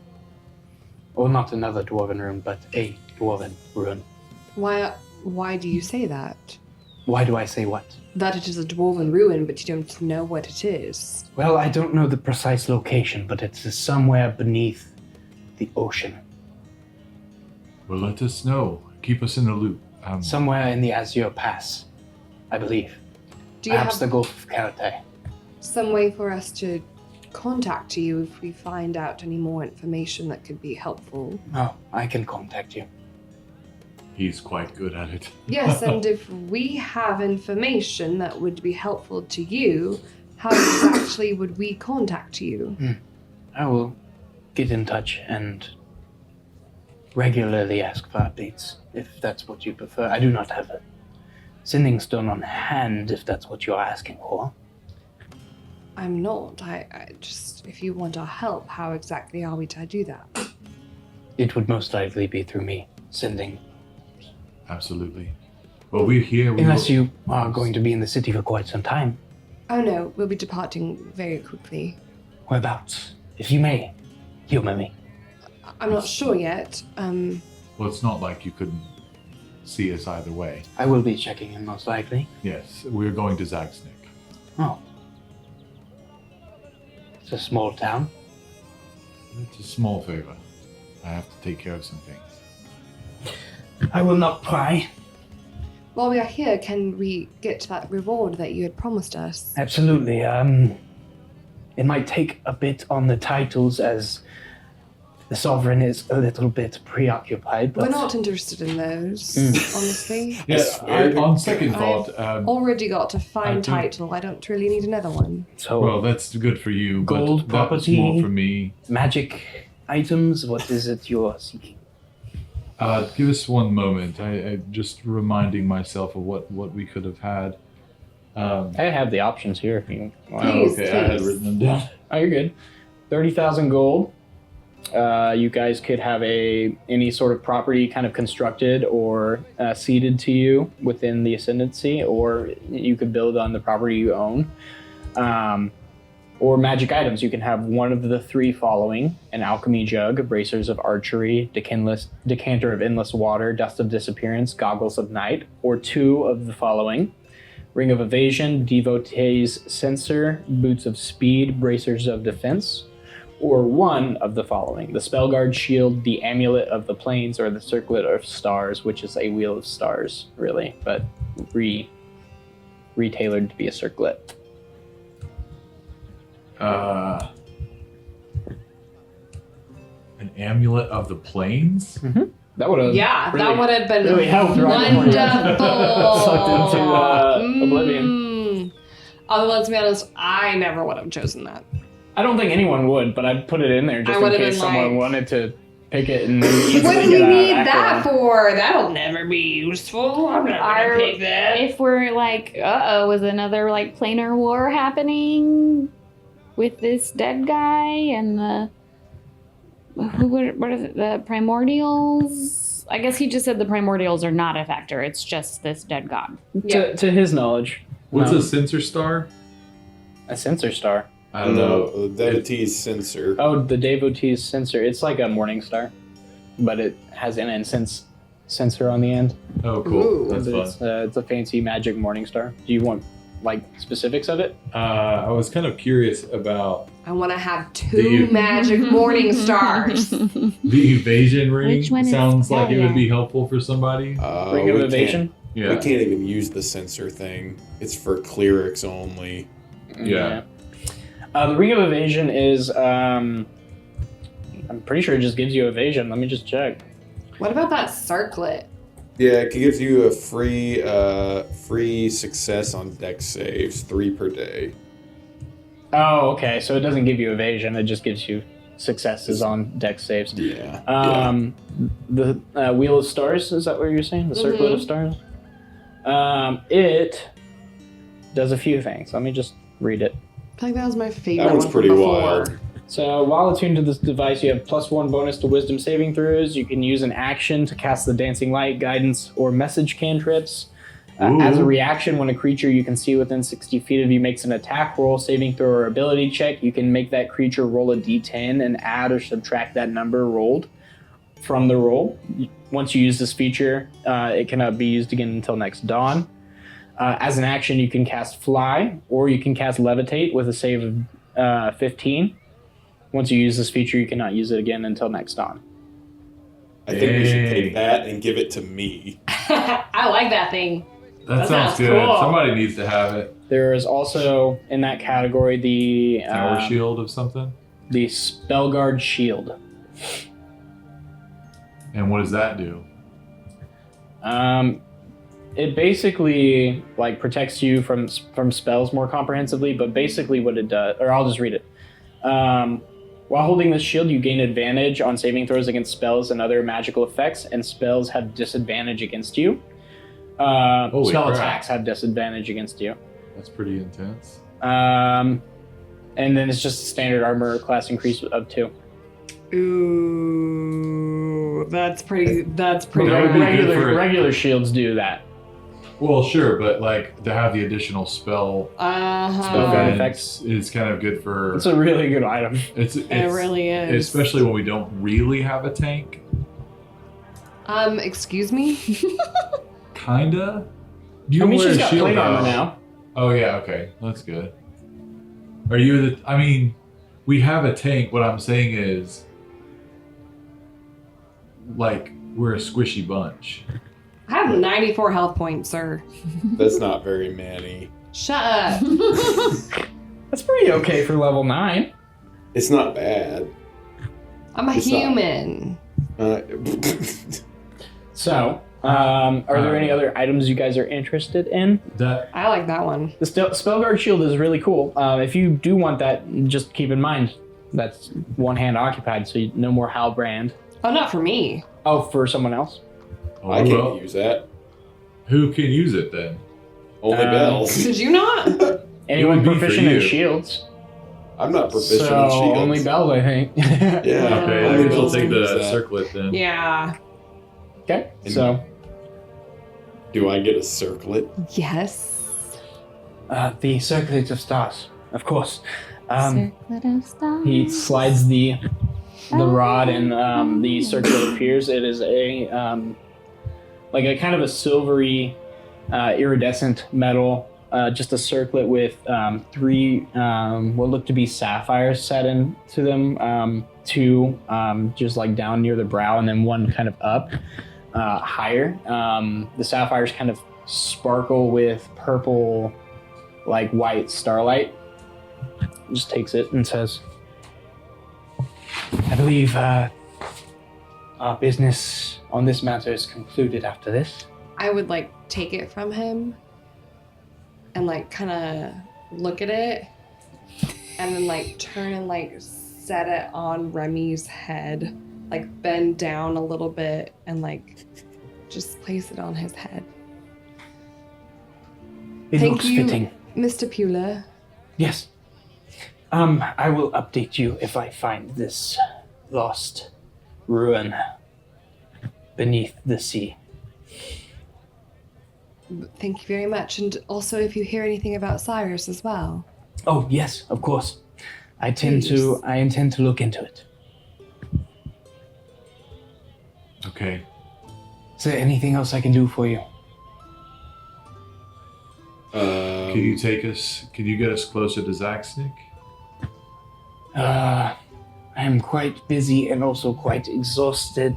Or not another dwarven ruin, but a dwarven ruin. Why do you say that? Why do I say what? That it is a dwarven ruin, but you don't know what it is. Well, I don't know the precise location, but it's somewhere beneath the ocean. Well, let us know. Keep us in the loop. Somewhere in the Azure Pass, I believe. Do you Perhaps have the Gulf of Karate. some way for us to contact you if we find out any more information that could be helpful? Oh, I can contact you. He's quite good at it. Yes, and if we have information that would be helpful to you, how exactly would we contact you? I will get in touch and regularly ask for updates, if that's what you prefer. I do not have a sending stone on hand, if that's what you're asking for. I'm not. I just, if you want our help, how exactly are we to do that? It would most likely be through me sending. Absolutely. Well, we're here. Unless you are going to be in the city for quite some time. Oh no, we'll be departing very quickly. Whereabouts? If you may, humor me. I'm not sure yet. Well, it's not like you couldn't see us either way. I will be checking in most likely. Yes, we're going to Zagsnick. Oh. It's a small town. It's a small favor. I have to take care of some things. I will not pry. While we are here, can we get that reward that you had promised us? Absolutely. It might take a bit on the titles as the sovereign is a little bit preoccupied, but We're not interested in those, honestly. Yes, on second thought, Already got a fine I do- title. I don't really need another one. so well, that's good for you, Gold but that was property. more for me. magic items, what is it you're seeking? Give us one moment. I just reminding myself of what we could have had. I have the options here if you want. Please, I had please. written them down. Oh, you're good. 30,000 gold. You guys could have any sort of property kind of constructed or ceded to you within the Ascendancy, or you could build on the property you own. Or magic items. You can have one of the three following: an alchemy jug, bracers of archery, decanter of endless water, dust of disappearance, goggles of night, or two of the following: ring of evasion, devotee's censer, boots of speed, bracers of defense, or one of the following: the spellguard shield, the amulet of the plains, or the circlet of stars, which is a wheel of stars, really, but retailored to be a circlet. An amulet of the plains? That would have Yeah, that would have been really helped right before you sucked into oblivion. Although, let's be honest, I never would have chosen that. I don't think anyone would, but I'd put it in there just I in would've case been someone like- wanted to pick it and then easily What do get we out of need that that one. for? That'll never be useful. I'm not Our- gonna pick that. If we're like, was another like planar war happening with this dead guy and the what are the primordials? I guess he just said the primordials are not a factor. It's just this dead god. To his knowledge. What's a sensor star? A sensor star. I don't know. The devotee's censer. Oh, the devotee's censer. It's like a morning star, but it has an incense sensor on the end. Oh, cool. Ooh. That's fun. It's a fancy magic morning star. Do you want like specifics of it? I was kind of curious about I want to have 2 magic morning stars. the evasion ring. Which one is Sounds like it better? would be helpful for somebody. Ring of evasion? Yeah. We can't even use the sensor thing. It's for clerics only. Yeah. The ring of evasion is I'm pretty sure it just gives you evasion. Let me just check. What about that circlet? Yeah, it gives you a free success on dex saves, 3 per day. Oh, okay. So it doesn't give you evasion. It just gives you successes on dex saves. Yeah. The Wheel of Stars, is that what you're saying? The Circlet of Stars? It does a few things. Let me just read it. I feel like that was my favorite That one's one pretty from before. wild. So while attuned to this device, you have +1 bonus to wisdom saving throws. You can use an action to cast the dancing light, guidance, or message cantrips. As a reaction, when a creature you can see within 60 feet of you makes an attack roll, saving throw, or ability check, you can make that creature roll a d10 and add or subtract that number rolled from the roll. Once you use this feature, it cannot be used again until next dawn. As an action, you can cast Fly, or you can cast Levitate with a save of 15. Once you use this feature, you cannot use it again until next dawn. I think we should take that and give it to me. I like that thing. That sounds good. cool. Somebody needs to have it. There is also, in that category, the Tower shield of something. the Spellguard Shield. And what does that do? It basically like protects you from spells more comprehensively, but basically what it does, or I'll just read it. While holding this shield, you gain advantage on saving throws against spells and other magical effects, and spells have disadvantage against you. Spell crap. attacks have disadvantage against you. That's pretty intense. And then it's just a standard armor class increase of 2. Ooh, that's pretty. That would be good for- Regular shields do that. Well, sure, but like to have the additional spell Spellguard effects is kind of good for. It's a really good item. It's It really is. especially when we don't really have a tank. Excuse me. Kinda. You I mean, wear she's a got shield plate armor though. now. Oh yeah, okay, that's good. Are you the? I mean, we have a tank. What I'm saying is, like, we're a squishy bunch. I have 94 health points, sir. That's not very many. Shut up. That's pretty okay for level 9. It's not bad. I'm a It's not. human. So, are there any other items you guys are interested in? That I like that one. The Spellguard Shield is really cool. If you do want that, just keep in mind that's one hand occupied, so no more Halbrand. Oh, not for me. Oh, for someone else? I can't use that. Who can use it then? Only bells. Did you not? Anyone would be for proficient in you. shields. I'm not proficient So in shields. only bells, I think. Yeah. Okay, I only guess we'll bells take can use the that. circlet then. Yeah. Okay, And- so Do I get a circlet? Yes. the Circlet of Stars, of course. Circlet of stars. He slides the rod and the circlet appears. It is a like a kind of a silvery iridescent metal, just a circlet with 3 what look to be sapphires set into them, 2 just like down near the brow and then 1 kind of up higher. The sapphires kind of sparkle with purple, like white starlight. Just takes it and says, I believe our business on this matter is concluded after this. I would like take it from him and like kind of look at it and then like turn and like set it on Remy's head, like bend down a little bit and like just place it on his head. It Thank looks you, fitting. Mr. Pula. Yes. I will update you if I find this lost ruin beneath the sea. Thank you very much. And also, if you hear anything about Cyrus as well. Oh, yes, of course. I intend to look into it. Okay. Is there anything else I can do for you? Can you get us closer to Zaxnik? I am quite busy and also quite exhausted.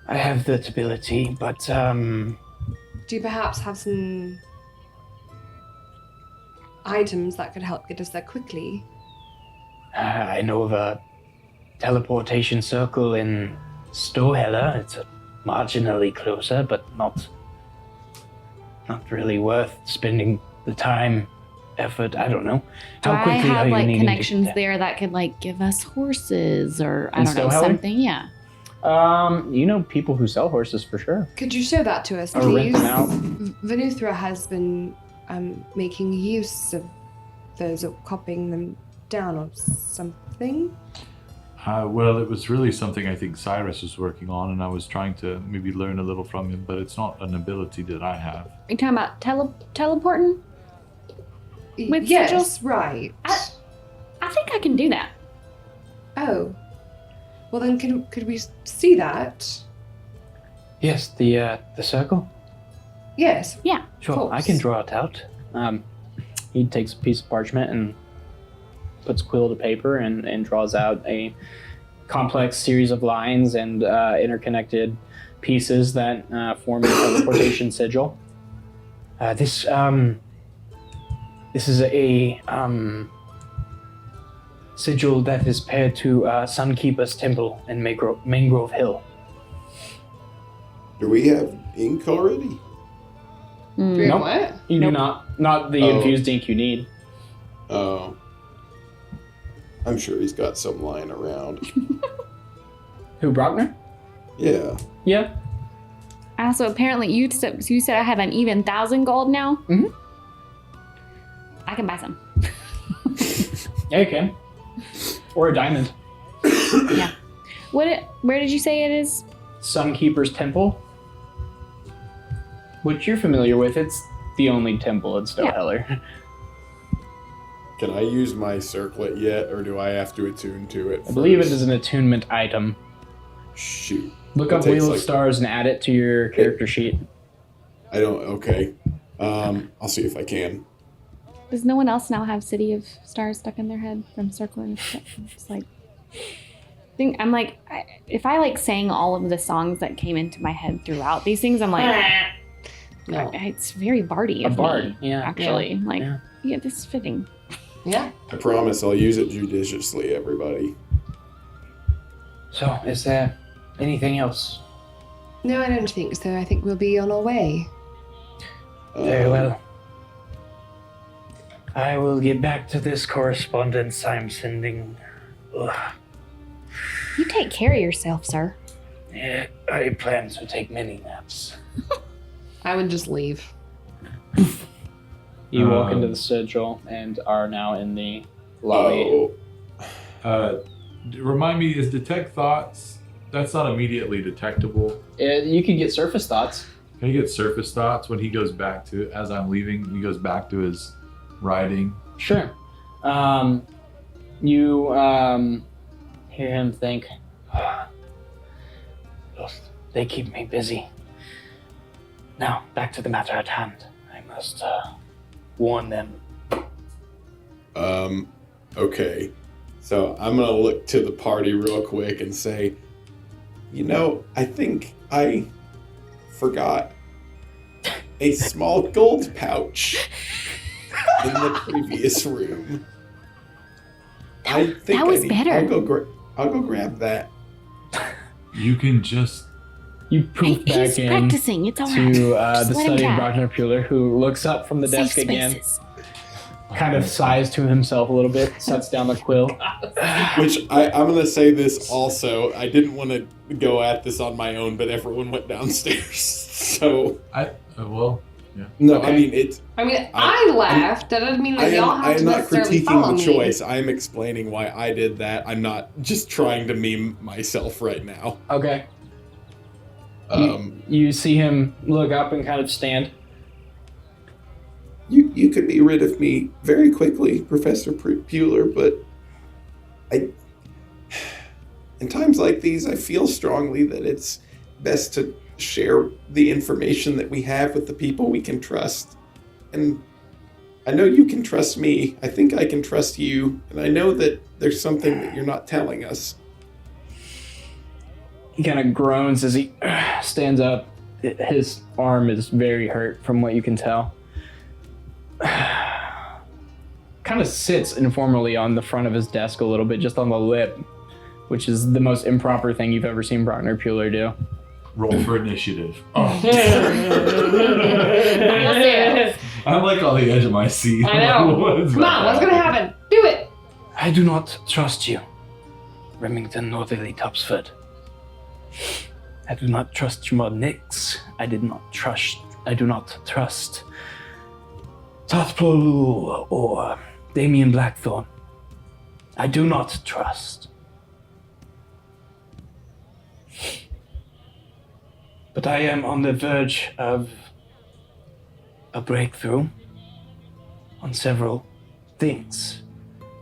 I have that ability, but Do you perhaps have some items that could help get us there quickly? I know of a teleportation circle in Storhella. It's marginally closer, but not really worth spending the time, effort. I don't know. Do How I quickly are have you like needing to connections get there that could like give us horses or I In don't know, Stohella? something? Yeah. You know people who sell horses for sure. Could you show that to us, Or please? rent them out. Venuthra has been making use of those, or copying them down or something. Well, it was really something I think Cyrus was working on, and I was trying to maybe learn a little from him, but it's not an ability that I have. Are you talking about teleporting? With yes, sigils? right. I think I can do that. Oh. Well, then could we see that? Yes, the circle. Yes. Yeah. Sure, I can draw it out. He takes a piece of parchment and puts quill to paper and draws out a complex series of lines and interconnected pieces that form a teleportation sigil. This is a sigil that is paired to Sunkeeper's Temple in Mangrove Hill. Do we have ink already? Very Nope. what? You do not the infused ink you need. Oh. I'm sure he's got some lying around. Who, Brockner? Yeah. Yeah. Also, apparently you said I have an even 1,000 gold now. Mm-hmm. I can buy some. Yeah, you can. Or a diamond. Yeah. Where did you say it is? Sunkeeper's Temple, which you're familiar with. It's the only temple in Stoheller. Can I use my circlet yet, or do I have to attune to it? I believe it first? is an attunement item. Shoot. Look It up takes, Wheel of like- Stars and add it to your character sheet. I don't. Okay. I'll see if I can. Does no one else now have City of Stars stuck in their head from circling? It's like, if I like sang all of the songs that came into my head throughout these things, I'm like, No. it's very bardy A of bard, me, yeah. actually. Like, Yeah. yeah, this is fitting. Yeah. I promise I'll use it judiciously, everybody. So, is there anything else? No, I don't think so. I think we'll be on our way. Very well. I will get back to this correspondence I'm sending. Ugh. You take care of yourself, sir. Yeah, I plan to take many naps. I would just leave. You walk into the sigil and are now in the lobby. Remind me, is detect thoughts? That's not immediately detectable. You can get surface thoughts. Can he get surface thoughts when he goes back to, as I'm leaving, he goes back to his writing? Sure. You hear him think, They keep me busy. Now, back to the matter at hand. I must warn them. Okay. So I'm gonna look to the party real quick and say, you know, I think I forgot a small gold pouch in the previous room. I think that was better. I'll go grab that. You can just. you poof back He's in practicing. It's all right. to Just the let him study of try. Brockner Pueller, who looks up from the Safe desk again, spaces. kind of sighs to himself a little bit, sets down the quill. Which I'm gonna say this also. I didn't want to go at this on my own, but everyone went downstairs. So Well, Yeah. No, Okay. I mean it's. I laughed. That doesn't mean that y'all I have to am not necessarily follow critiquing the me. choice. I am explaining why I did that. I'm not just trying to meme myself right now. Okay. You see him look up and kind of stand. You could be rid of me very quickly, Professor Bueller, but in times like these, I feel strongly that it's best to share the information that we have with the people we can trust. And I know you can trust me. I think I can trust you. And I know that there's something that you're not telling us. He kind of groans as he stands up. His arm is very hurt from what you can tell. Kind of sits informally on the front of his desk a little bit, just on the lip, which is the most improper thing you've ever seen Brockner Bueller do. Roll for initiative. We'll see. I'm like on the edge of my seat. I know. Come on, what's gonna happen? Do it. I do not trust you, Remington Northerly Topsford. I do not trust your Nix. I do not trust Tothpolu or Damien Blackthorn. I do not trust. But I am on the verge of a breakthrough on several things.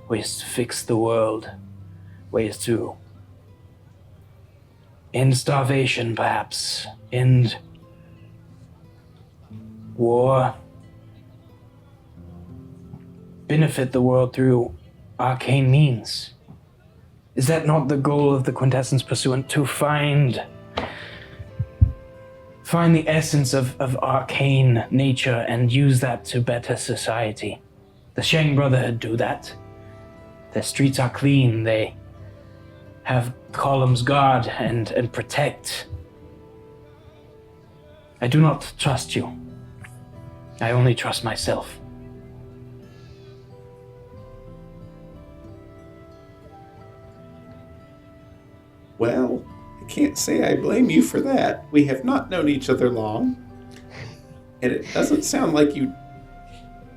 Ways to fix the world. Ways to end starvation, perhaps. End war. Benefit the world through arcane means. Is that not the goal of the Quintessence Pursuant, to find the essence of arcane nature and use that to better society? The Shang Brotherhood do that. Their streets are clean. They have columns guard and protect. I do not trust you. I only trust myself. Well, I can't say I blame you for that. We have not known each other long. And it doesn't sound like you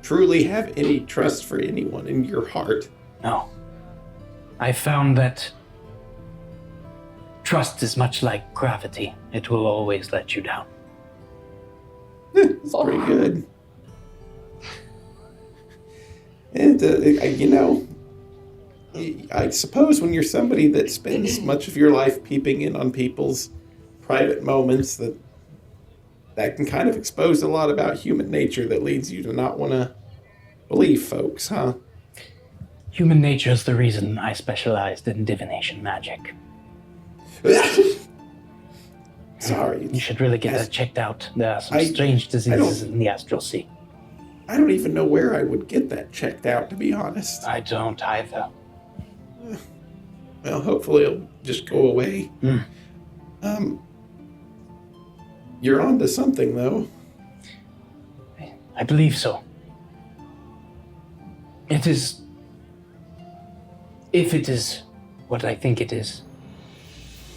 truly have any trust for anyone in your heart. No. I found that trust is much like gravity. It will always let you down. It's pretty good. And, I suppose when you're somebody that spends much of your life peeping in on people's private moments, that can kind of expose a lot about human nature that leads you to not want to believe folks, huh? Human nature is the reason I specialized in divination magic. Sorry. You should really get that checked out. There are some strange diseases in the astral sea. I don't even know where I would get that checked out, to be honest. I don't either. Well, hopefully it'll just go away. You're on to something, though. I believe so. It is... If it is what I think it is,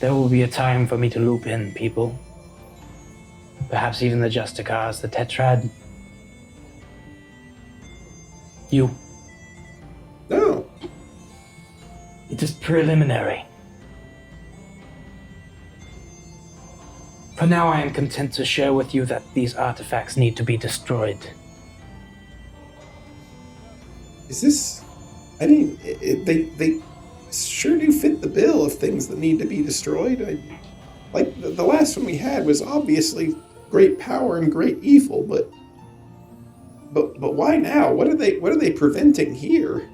there will be a time for me to loop in people. Perhaps even the Justicars, the Tetrad. You. No. It is preliminary. For now, I am content to share with you that these artifacts need to be destroyed. Is this... I mean, they sure do fit the bill of things that need to be destroyed. Like, the last one we had was obviously great power and great evil, but why now? What are they preventing here?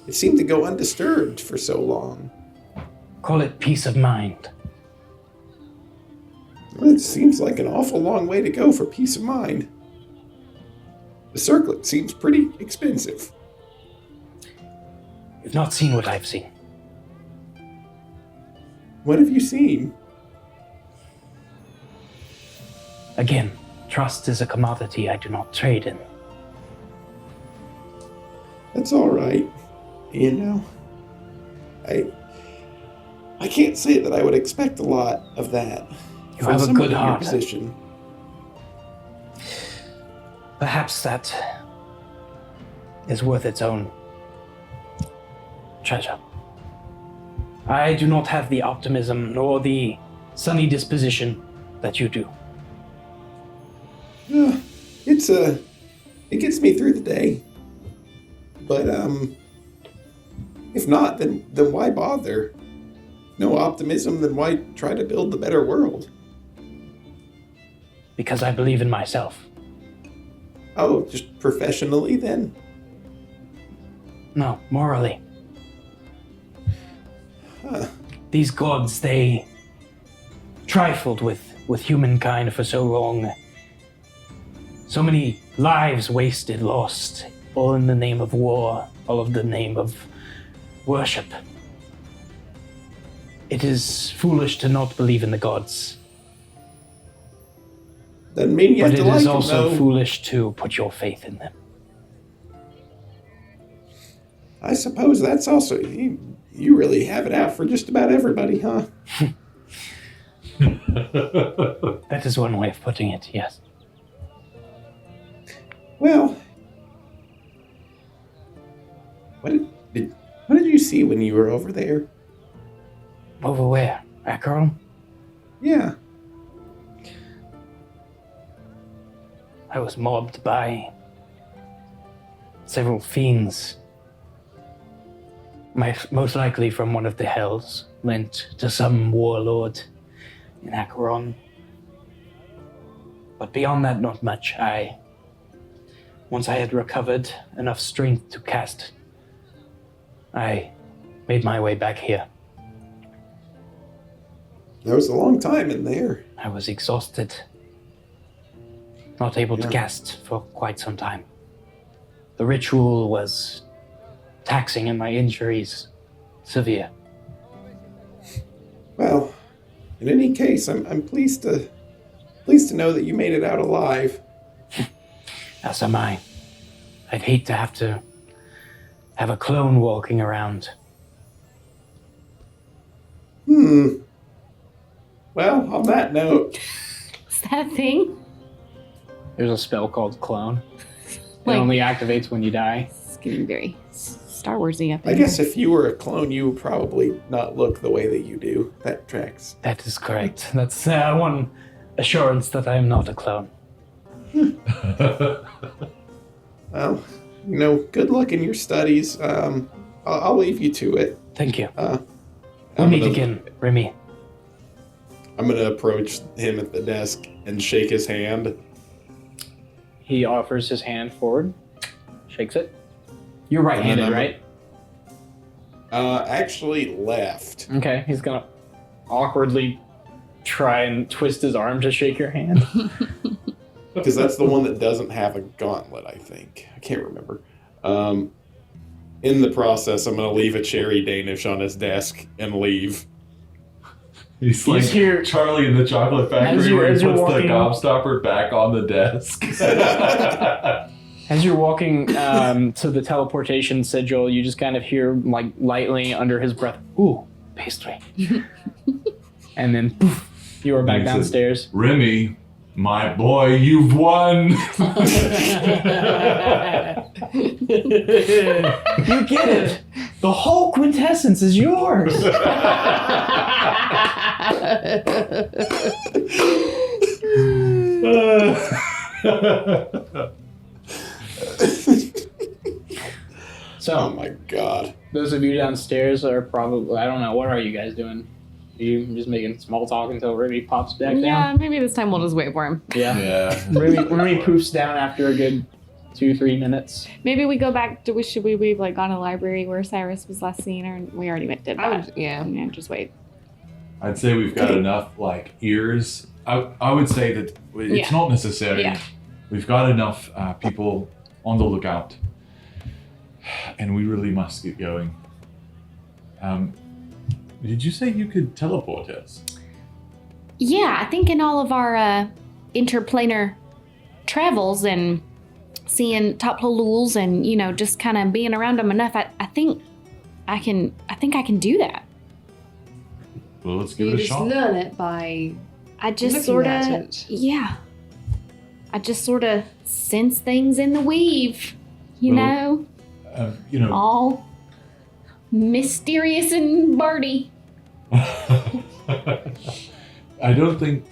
It seemed to go undisturbed for so long. Call it peace of mind. Well, it seems like an awful long way to go for peace of mind. The circlet seems pretty expensive. You've not seen what I've seen. What have you seen? Again, trust is a commodity I do not trade in. That's all right. You know, I can't say that I would expect a lot of that. You have a good heart. Position. perhaps that is worth its own treasure. I do not have the optimism nor the sunny disposition that you do. It gets me through the day. But if not, then why bother? No optimism, then why try to build the better world? Because I believe in myself. Oh, just professionally then? No, morally. Huh. These gods, they trifled with humankind for so long. So many lives wasted, lost, all in the name of war, all in the name of worship. It is foolish to not believe in the gods. Doesn't mean you have But to it like is them, also though. foolish to put your faith in them. I suppose that's also... You really have it out for just about everybody, huh? That is one way of putting it, yes. Well... What did you see when you were over there? Over where? Acheron? Yeah. I was mobbed by several fiends. Most likely from one of the hells, lent to some warlord in Acheron. But beyond that, not much. Once I had recovered enough strength to cast, I made my way back here. That was a long time in there. I was exhausted, not able to cast for quite some time. The ritual was taxing and my injuries severe. Well, in any case, I'm pleased to know that you made it out alive. As am I. I'd hate to have a clone walking around. Well, on that note... Is that a thing? There's a spell called Clone. Like- It only activates when you die. It's getting very Star Warsy up I here. guess if you were a clone, you would probably not look the way that you do. That tracks. That is correct. That's one assurance that I am not a clone. Well, good luck in your studies. I'll leave you to it. Thank you. I'm Meet gonna- again, Remy. I'm going to approach him at the desk and shake his hand. He offers his hand forward, shakes it. You're right-handed, I'm- right? Actually left. Okay, he's gonna awkwardly try and twist his arm to shake your hand. Because that's the one that doesn't have a gauntlet, I think. I can't remember. In the process, I'm going to leave a cherry Danish on his desk and leave. He's like here- Charlie in the Chocolate Factory where he as puts you're the walking- gobstopper back on the desk. As you're walking to the teleportation sigil, you just kind of hear, like, lightly under his breath, "Ooh, pastry." And then, poof, you are back He says, downstairs. Remy, my boy, you've won. You get it! The whole quintessence is yours! So, Oh my god. those of you downstairs are probably, I don't know, what are you guys doing? Are you just making small talk until Remy pops back Yeah, down? maybe this time we'll just wait for him. Yeah. Yeah. Remy poofs down after a good 2-3 minutes. Maybe we go back to, should we've like gone to the librry where Cyrus was last seen, or we already did I that? would, yeah. Yeah, just wait. I'd say we've got enough like ears. I would say that it's Yeah. not necessary. Yeah. We've got enough people on the lookout, and we really must get going. Did you say you could teleport us? Yeah, I think in all of our interplanar travels and seeing Toploluls and just kind of being around them enough, I think I can do that. Well, let's give You it a just shot. learn it by I just looking sort at of it. yeah. I just sort of sense things in the weave, Well, all mysterious and birdy. I don't think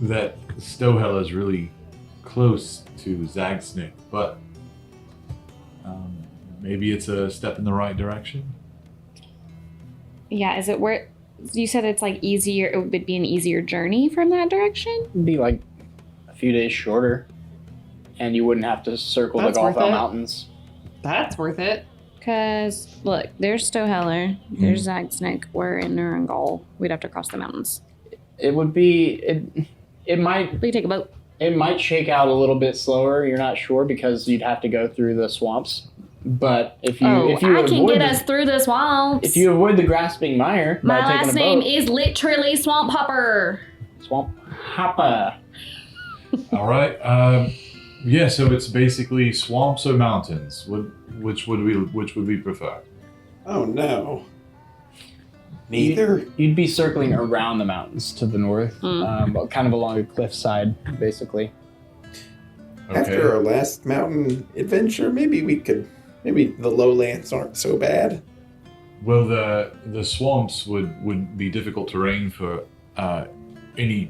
that Stohella is really close to Zagsnick, but maybe it's a step in the right direction. Yeah, is it where you said it's like easier? It would be an easier journey from that direction. It'd be like a few days shorter, and you wouldn't have to circle That's the Golf worth it. Mountains. That's worth it. Cause look, there's Stoheller, there's Zagsnick. We're in Nuremberg. We'd have to cross the mountains. It would be it might We could take a boat. It might shake out a little bit slower. You're not sure because you'd have to go through the swamps. But if you I can get us through the swamps. if you avoid the grasping mire My by taking last a name boat, is literally Swamp Hopper. Swamp Hopper. All right. Yeah. So it's basically swamps or mountains. Which would we prefer? Oh no. Neither. You'd be circling around the mountains to the north, but kind of along a cliffside, basically. Okay. After our last mountain adventure, maybe the lowlands aren't so bad. Well, the swamps would be difficult terrain for any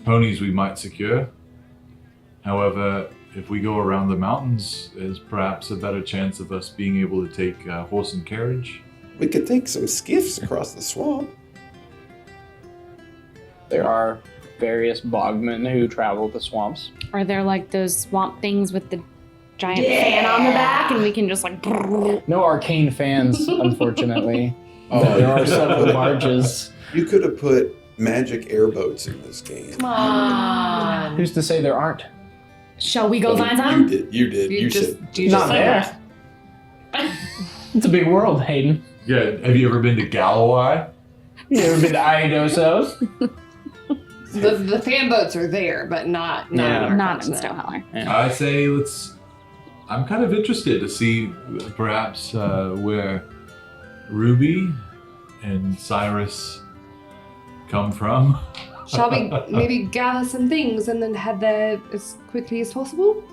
ponies we might secure. However, if we go around the mountains, there's perhaps a better chance of us being able to take horse and carriage. We could take some skiffs across the swamp. There are various bogmen who travel the swamps. Are there like those swamp things with the giant fan on the back, and we can just like? No arcane fans, unfortunately. Oh, There are several barges. You could have put magic airboats in this game. Come on. Who's to say there aren't? Shall we go find You some? did. You said. You Not said there. that. It's a big world, Hayden. Yeah. Have you ever been to Galloway? You ever been to Iodosos? The fan boats are there, but not Yeah. in our Not in continent. Stoheller. I say I'm kind of interested to see perhaps where Ruby and Cyrus come from. Shall we maybe gather some things and then head there as quickly as possible?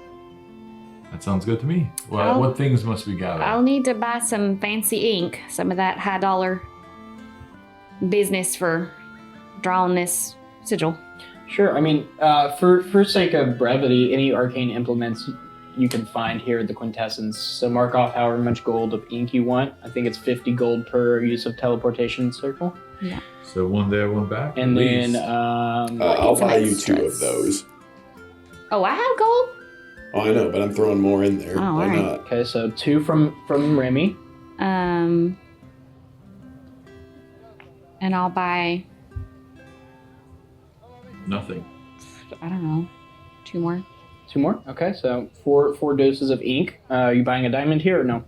That sounds good to me. Well, what things must we gather? I'll need to buy some fancy ink, some of that high dollar business for drawing this sigil. Sure. I mean, for sake of brevity, any arcane implements you can find here at the Quintessence. So mark off however much gold of ink you want. I think it's 50 gold per use of teleportation circle. Yeah. So one there, one back. And please. then I'll some buy you 2 extras. of those. Oh, I have gold? Oh, I know, but I'm throwing more in there. Oh, Why alright. not? okay, so 2 from Remy. And I'll buy, Nothing. I don't know, 2 more. 2 more. Okay, so 4 doses of ink. You buying a diamond here or no?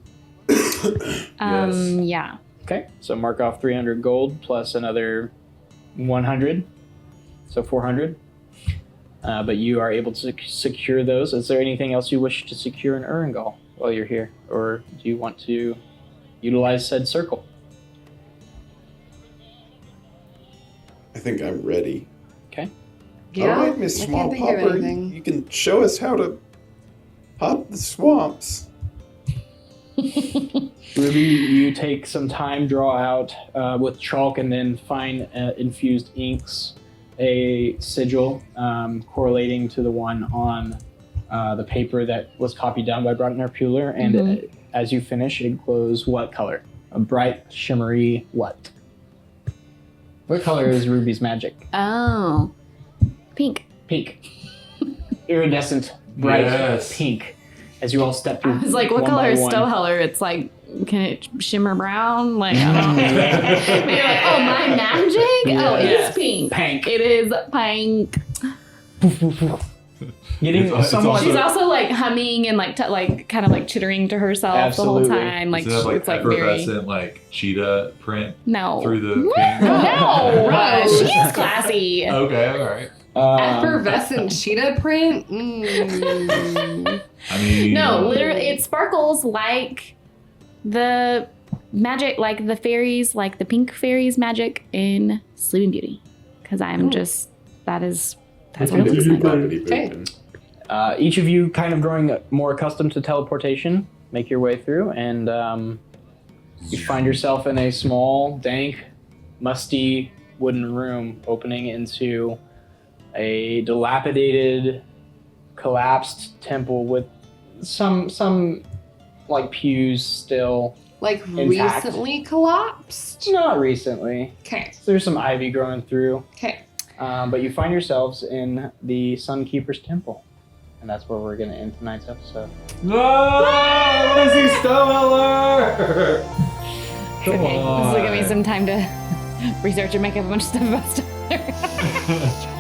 Yeah. Okay, so mark off 300 gold plus another 100, so 400. But you are able to secure those. Is there anything else you wish to secure in Erangel while you're here? Or do you want to utilize said circle? I think I'm ready. Okay. Yeah, All right, Miss I Swamp can't think of Hopper, anything. you can show us how to hop the swamps. Ruby, you take some time, draw out with chalk and then fine infused inks a sigil correlating to the one on the paper that was copied down by Brotner Puller. And as you finish, it glows what color? A bright, shimmery what? What color is Ruby's magic? Oh, pink. Pink. Iridescent, bright Yes. pink. As you all step through. I was like, what one color by is one. Stoheller? It's like, can it shimmer brown? Like, I don't know. And you're like, oh, my magic? Oh, Yes. it's pink. Pink. It is pink. Getting It's somewhat. also- She's also like humming and like kind of like chittering to herself Absolutely. the whole time. Like, Does it have it's like very effervescent like cheetah print no. through the No, pink? no, she's classy. Okay, all right. Effervescent cheetah print? Mm. I mean, No, literally, it sparkles like the magic, like the fairies, like the pink fairies magic in Sleeping Beauty. Because I'm just, that's what it looks like. Okay. Each of you kind of growing more accustomed to teleportation, make your way through, and you find yourself in a small, dank, musty wooden room opening into a dilapidated, collapsed temple with some like pews still Like intact. recently collapsed? Not recently. Okay. So there's some ivy growing through. Okay. But you find yourselves in the Sunkeeper's Temple. And that's where we're going to end tonight's episode. No! I want to see Stellar! Come Okay, on. this will give me some time to research and make up a bunch of stuff about Stellar.